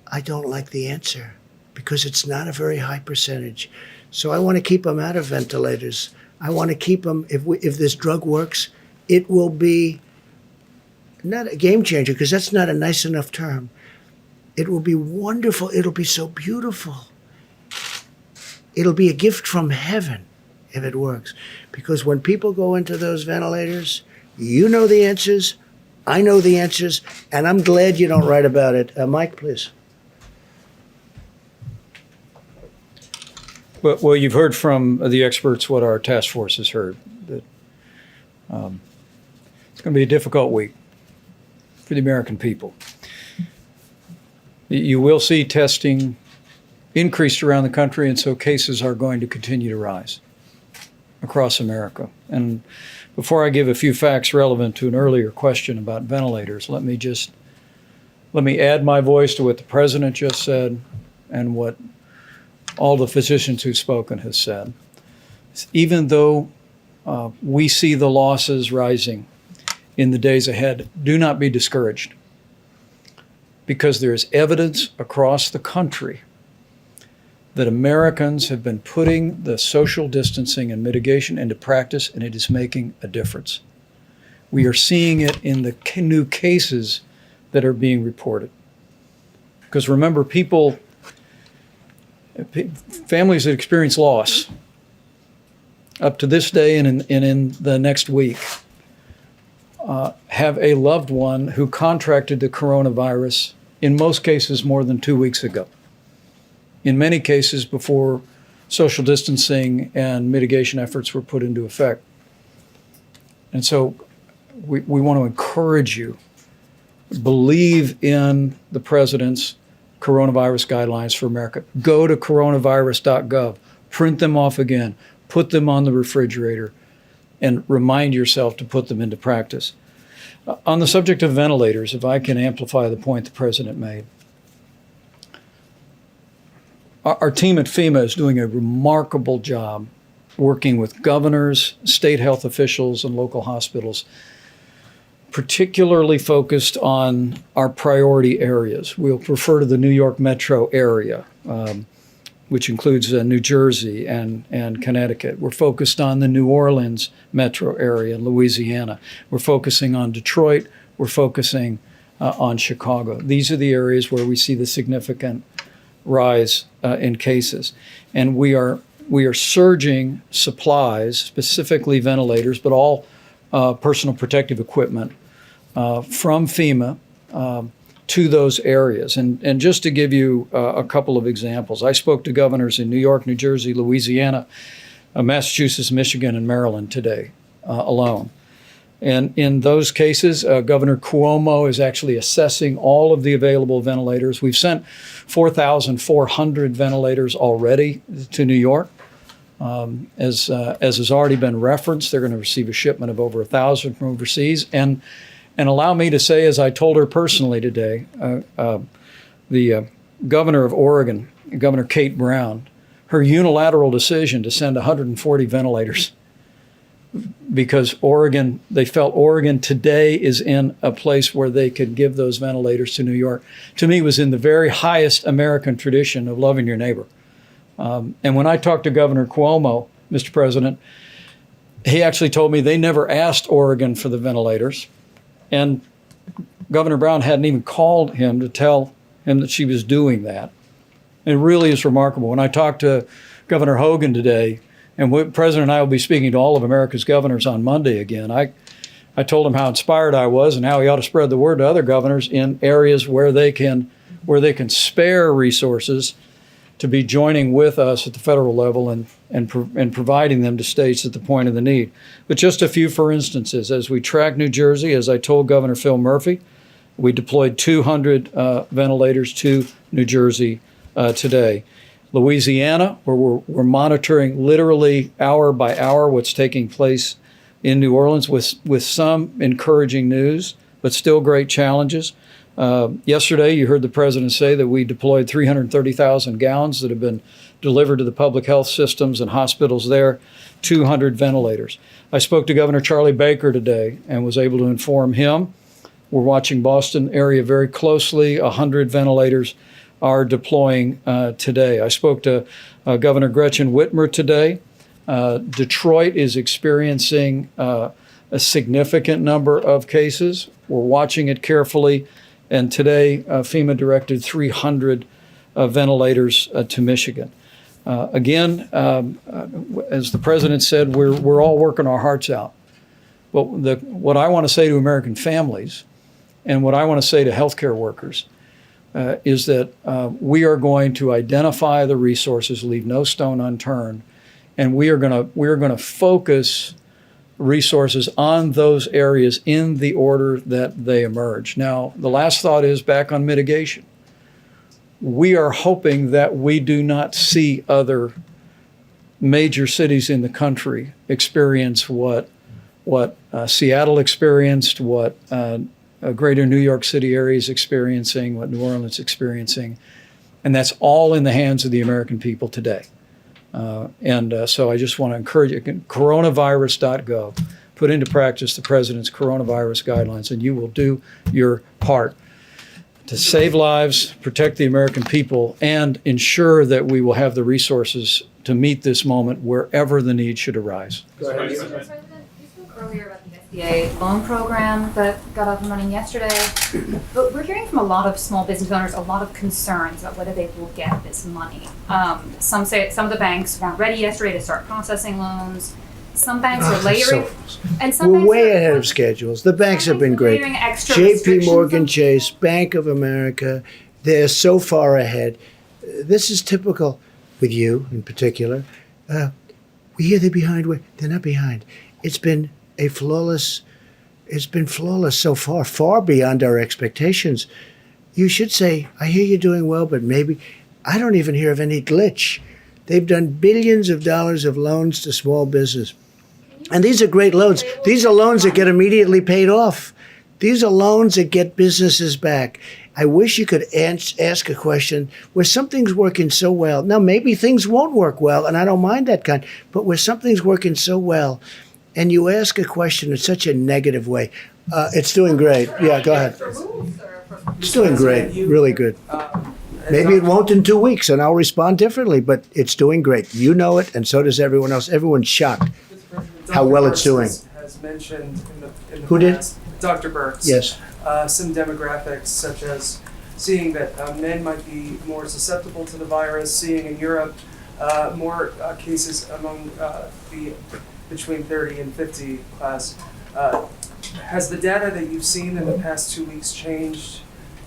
I don't like the answer because it's not a very high percentage. So I want to keep them out of ventilators. I want to keep them, if this drug works, it will be not a game changer because that's not a nice enough term. It will be wonderful. It'll be so beautiful. It'll be a gift from heaven if it works. Because when people go into those ventilators, you know the answers, I know the answers, and I'm glad you don't write about it. Mike, please. Well, you've heard from the experts what our task force has heard. That it's going to be a difficult week for the American people. You will see testing increased around the country, and so cases are going to continue to rise across America. And before I give a few facts relevant to an earlier question about ventilators, let me add my voice to what the president just said and what all the physicians who've spoken has said. Even though we see the losses rising in the days ahead, do not be discouraged, because there is evidence across the country that Americans have been putting the social distancing and mitigation into practice, and it is making a difference. We are seeing it in the new cases that are being reported. Because remember, families that experience loss up to this day and in the next week have a loved one who contracted the coronavirus, in most cases more than 2 weeks ago. In many cases before social distancing and mitigation efforts were put into effect. And so we want to encourage you, believe in the president's coronavirus guidelines for America. Go to coronavirus.gov, print them off again, put them on the refrigerator, and remind yourself to put them into practice. On the subject of ventilators, if I can amplify the point the president made, our team at FEMA is doing a remarkable job working with governors, state health officials, and local hospitals, particularly focused on our priority areas. We'll refer to the New York metro area, which includes New Jersey and Connecticut. We're focused on the New Orleans metro area in Louisiana. We're focusing on Detroit. We're focusing on Chicago. These are the areas where we see the significant rise in cases. And we are surging supplies, specifically ventilators, but all personal protective equipment from FEMA to those areas. And just to give you a couple of examples, I spoke to governors in New York, New Jersey, Louisiana, Massachusetts, Michigan, and Maryland today alone. And in those cases, Governor Cuomo is actually assessing all of the available ventilators. We've sent 4,400 ventilators already to New York. As has already been referenced, they're going to receive a shipment of over 1,000 from overseas. And allow me to say, as I told her personally today, the governor of Oregon, Governor Kate Brown, her unilateral decision to send 140 ventilators because they felt Oregon today is in a place where they could give those ventilators to New York, to me was in the very highest American tradition of loving your neighbor. And when I talked to Governor Cuomo, Mr. President, he actually told me they never asked Oregon for the ventilators. And Governor Brown hadn't even called him to tell him that she was doing that. It really is remarkable. When I talked to Governor Hogan today, and the President and I will be speaking to all of America's governors on Monday again, I told him how inspired I was and how he ought to spread the word to other governors in areas where they can spare resources to be joining with us at the federal level and providing them to states at the point of the need. But just a few for instances. As we track New Jersey, as I told Governor Phil Murphy, we deployed 200 ventilators to New Jersey today. Louisiana, where we're monitoring literally hour by hour what's taking place in New Orleans with some encouraging news, but still great challenges. Yesterday, you heard the president say that we deployed 330,000 gowns that have been delivered to the public health systems and hospitals there, 200 ventilators. I spoke to Governor Charlie Baker today and was able to inform him. We're watching Boston area very closely. 100 ventilators are deploying today. I spoke to Governor Gretchen Whitmer today. Detroit is experiencing a significant number of cases. We're watching it carefully. And today, FEMA directed 300 ventilators to Michigan. Again, as the president said, we're all working our hearts out. But what I want to say to American families and what I want to say to healthcare workers is that we are going to identify the resources, leave no stone unturned, and we are going to focus resources on those areas in the order that they emerge. Now, the last thought is back on mitigation. We are hoping that we do not see other major cities in the country experience what Seattle experienced, what greater New York City area is experiencing, what New Orleans is experiencing, and that's all in the hands of the American people today. So I just want to encourage you, coronavirus.gov, put into practice the president's coronavirus guidelines, and you will do your part to save lives, protect the American people, and ensure that we will have the resources to meet this moment wherever the need should arise. President, you spoke earlier about the SBA loan program that got up and running yesterday, but we're hearing from a lot of small business owners a lot of concerns about whether they will get this money. Some say some of the banks weren't ready yesterday to start processing loans. Some banks are layering, and some We're banks way are ahead of schedules. The banks have been great. layering extra JP restrictions Morgan on- Chase, Bank of America, they're so far ahead. This is typical with you in particular. We hear they're behind. They're not behind. It's been flawless so far, far beyond our expectations. You should say, I hear you're doing well, but maybe I don't even hear of any glitch. They've done billions of dollars of loans to small business. And these are great loans. These are loans that get immediately paid off. These are loans that get businesses back. I wish you could ask a question where something's working so well. Now, maybe things won't work well, and I don't mind that kind, but where something's working so well, and you ask a question in such a negative way. It's doing great. Yeah, go ahead. It's doing great. Really good. Maybe it won't in 2 weeks, and I'll respond differently, but it's doing great. You know it, and so does everyone else. Everyone's shocked how well it's doing. Has mentioned in the Who did? past, Dr. Burks. Yes. Some demographics, such as seeing that men might be more susceptible to the virus, seeing in Europe more cases among the between 30 and 50 class. Has the data that you've seen in the past 2 weeks changed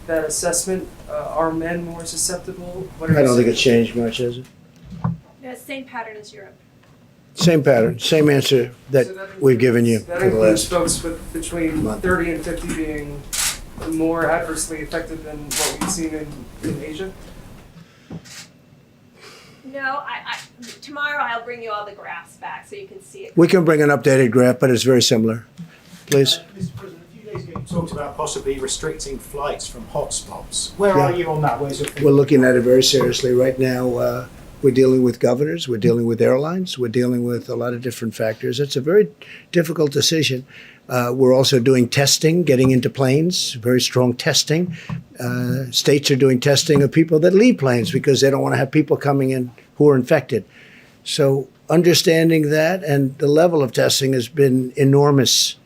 that assessment? Are men more susceptible? What are I you don't think seeing? it's changed much, has it? Yeah, same pattern as Europe. Same pattern, same answer that we've given you That for the includes last. folks with between month. 30 and 50 being more adversely affected than what we've seen in Asia? No, tomorrow I'll bring you all the graphs back so you can see it. We can bring an updated graph, but it's very similar. Please. Mr. President, a few days ago you talked about possibly restricting flights from hotspots. Where Yeah. are you on that? Where's your We're looking at it very seriously right now. We're dealing with governors, we're dealing with airlines, we're dealing with a lot of different factors. It's a very difficult decision. We're also doing testing, getting into planes, very strong testing. States are doing testing of people that leave planes because they don't want to have people coming in who are infected. So understanding that and the level of testing has been enormous.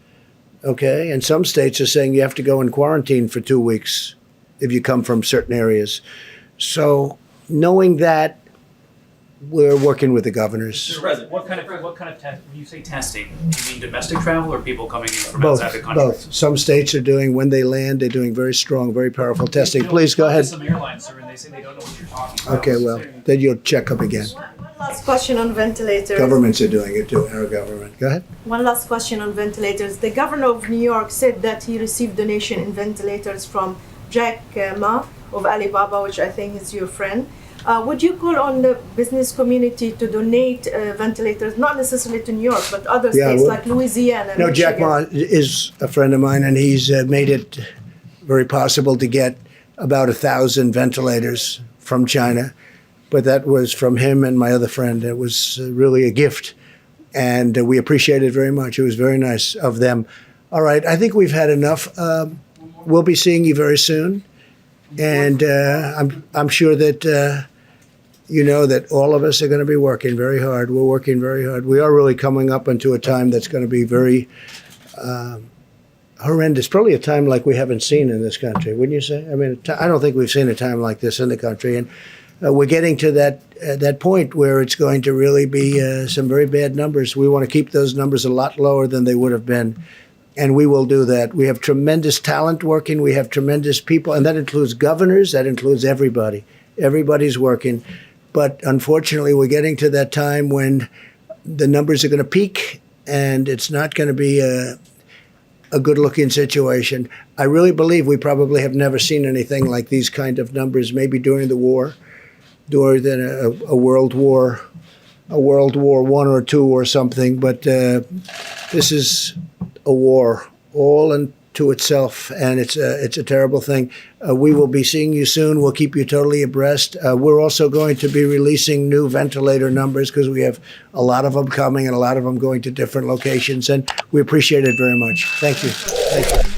Okay, and some states are saying you have to go in quarantine for 2 weeks if you come from certain areas. So knowing that, we're working with the governors. Mr. President, what kind of test, when you say testing, do you mean domestic travel or people coming in from Both, outside the country? both. Some states are doing, when they land, they're doing very strong, very powerful testing. You know, Please go talk to ahead. Some airlines, sir, and they say they don't know what you're talking about. Okay, well, then you'll check up again. One last question on ventilators. Governments are doing it too, our government. Go ahead. One last question on ventilators. The governor of New York said that he received donation in ventilators from Jack Ma of Alibaba, which I think is your friend. Would you call on the business community to donate ventilators, not necessarily to New York, but other Yeah, states well- like Louisiana? No, Michigan? Jack Ma is a friend of mine, and he's made it very possible to get about 1,000 ventilators from China. But that was from him and my other friend. It was really a gift, and we appreciate it very much. It was very nice of them. All right, I think we've had enough. We'll be seeing you very soon, and I'm sure that you know that all of us are going to be working very hard. We're working very hard. We are really coming up into a time that's going to be very horrendous. Probably a time like we haven't seen in this country, wouldn't you say? I mean, I don't think we've seen a time like this in the country, and we're getting to that point where it's going to really be some very bad numbers. We want to keep those numbers a lot lower than they would have been, and we will do that. We have tremendous talent working. We have tremendous people, and that includes governors. That includes everybody. Everybody's working. But unfortunately, we're getting to that time when the numbers are going to peak, and it's not going to be a good-looking situation. I really believe we probably have never seen anything like these kind of numbers, maybe during the war, during a World War, a World War I or II or something. But this is a war all unto itself, and it's a terrible thing. We will be seeing you soon. We'll keep you totally abreast. We're also going to be releasing new ventilator numbers because we have a lot of them coming and a lot of them going to different locations, and we appreciate it very much. Thank you. Thank you.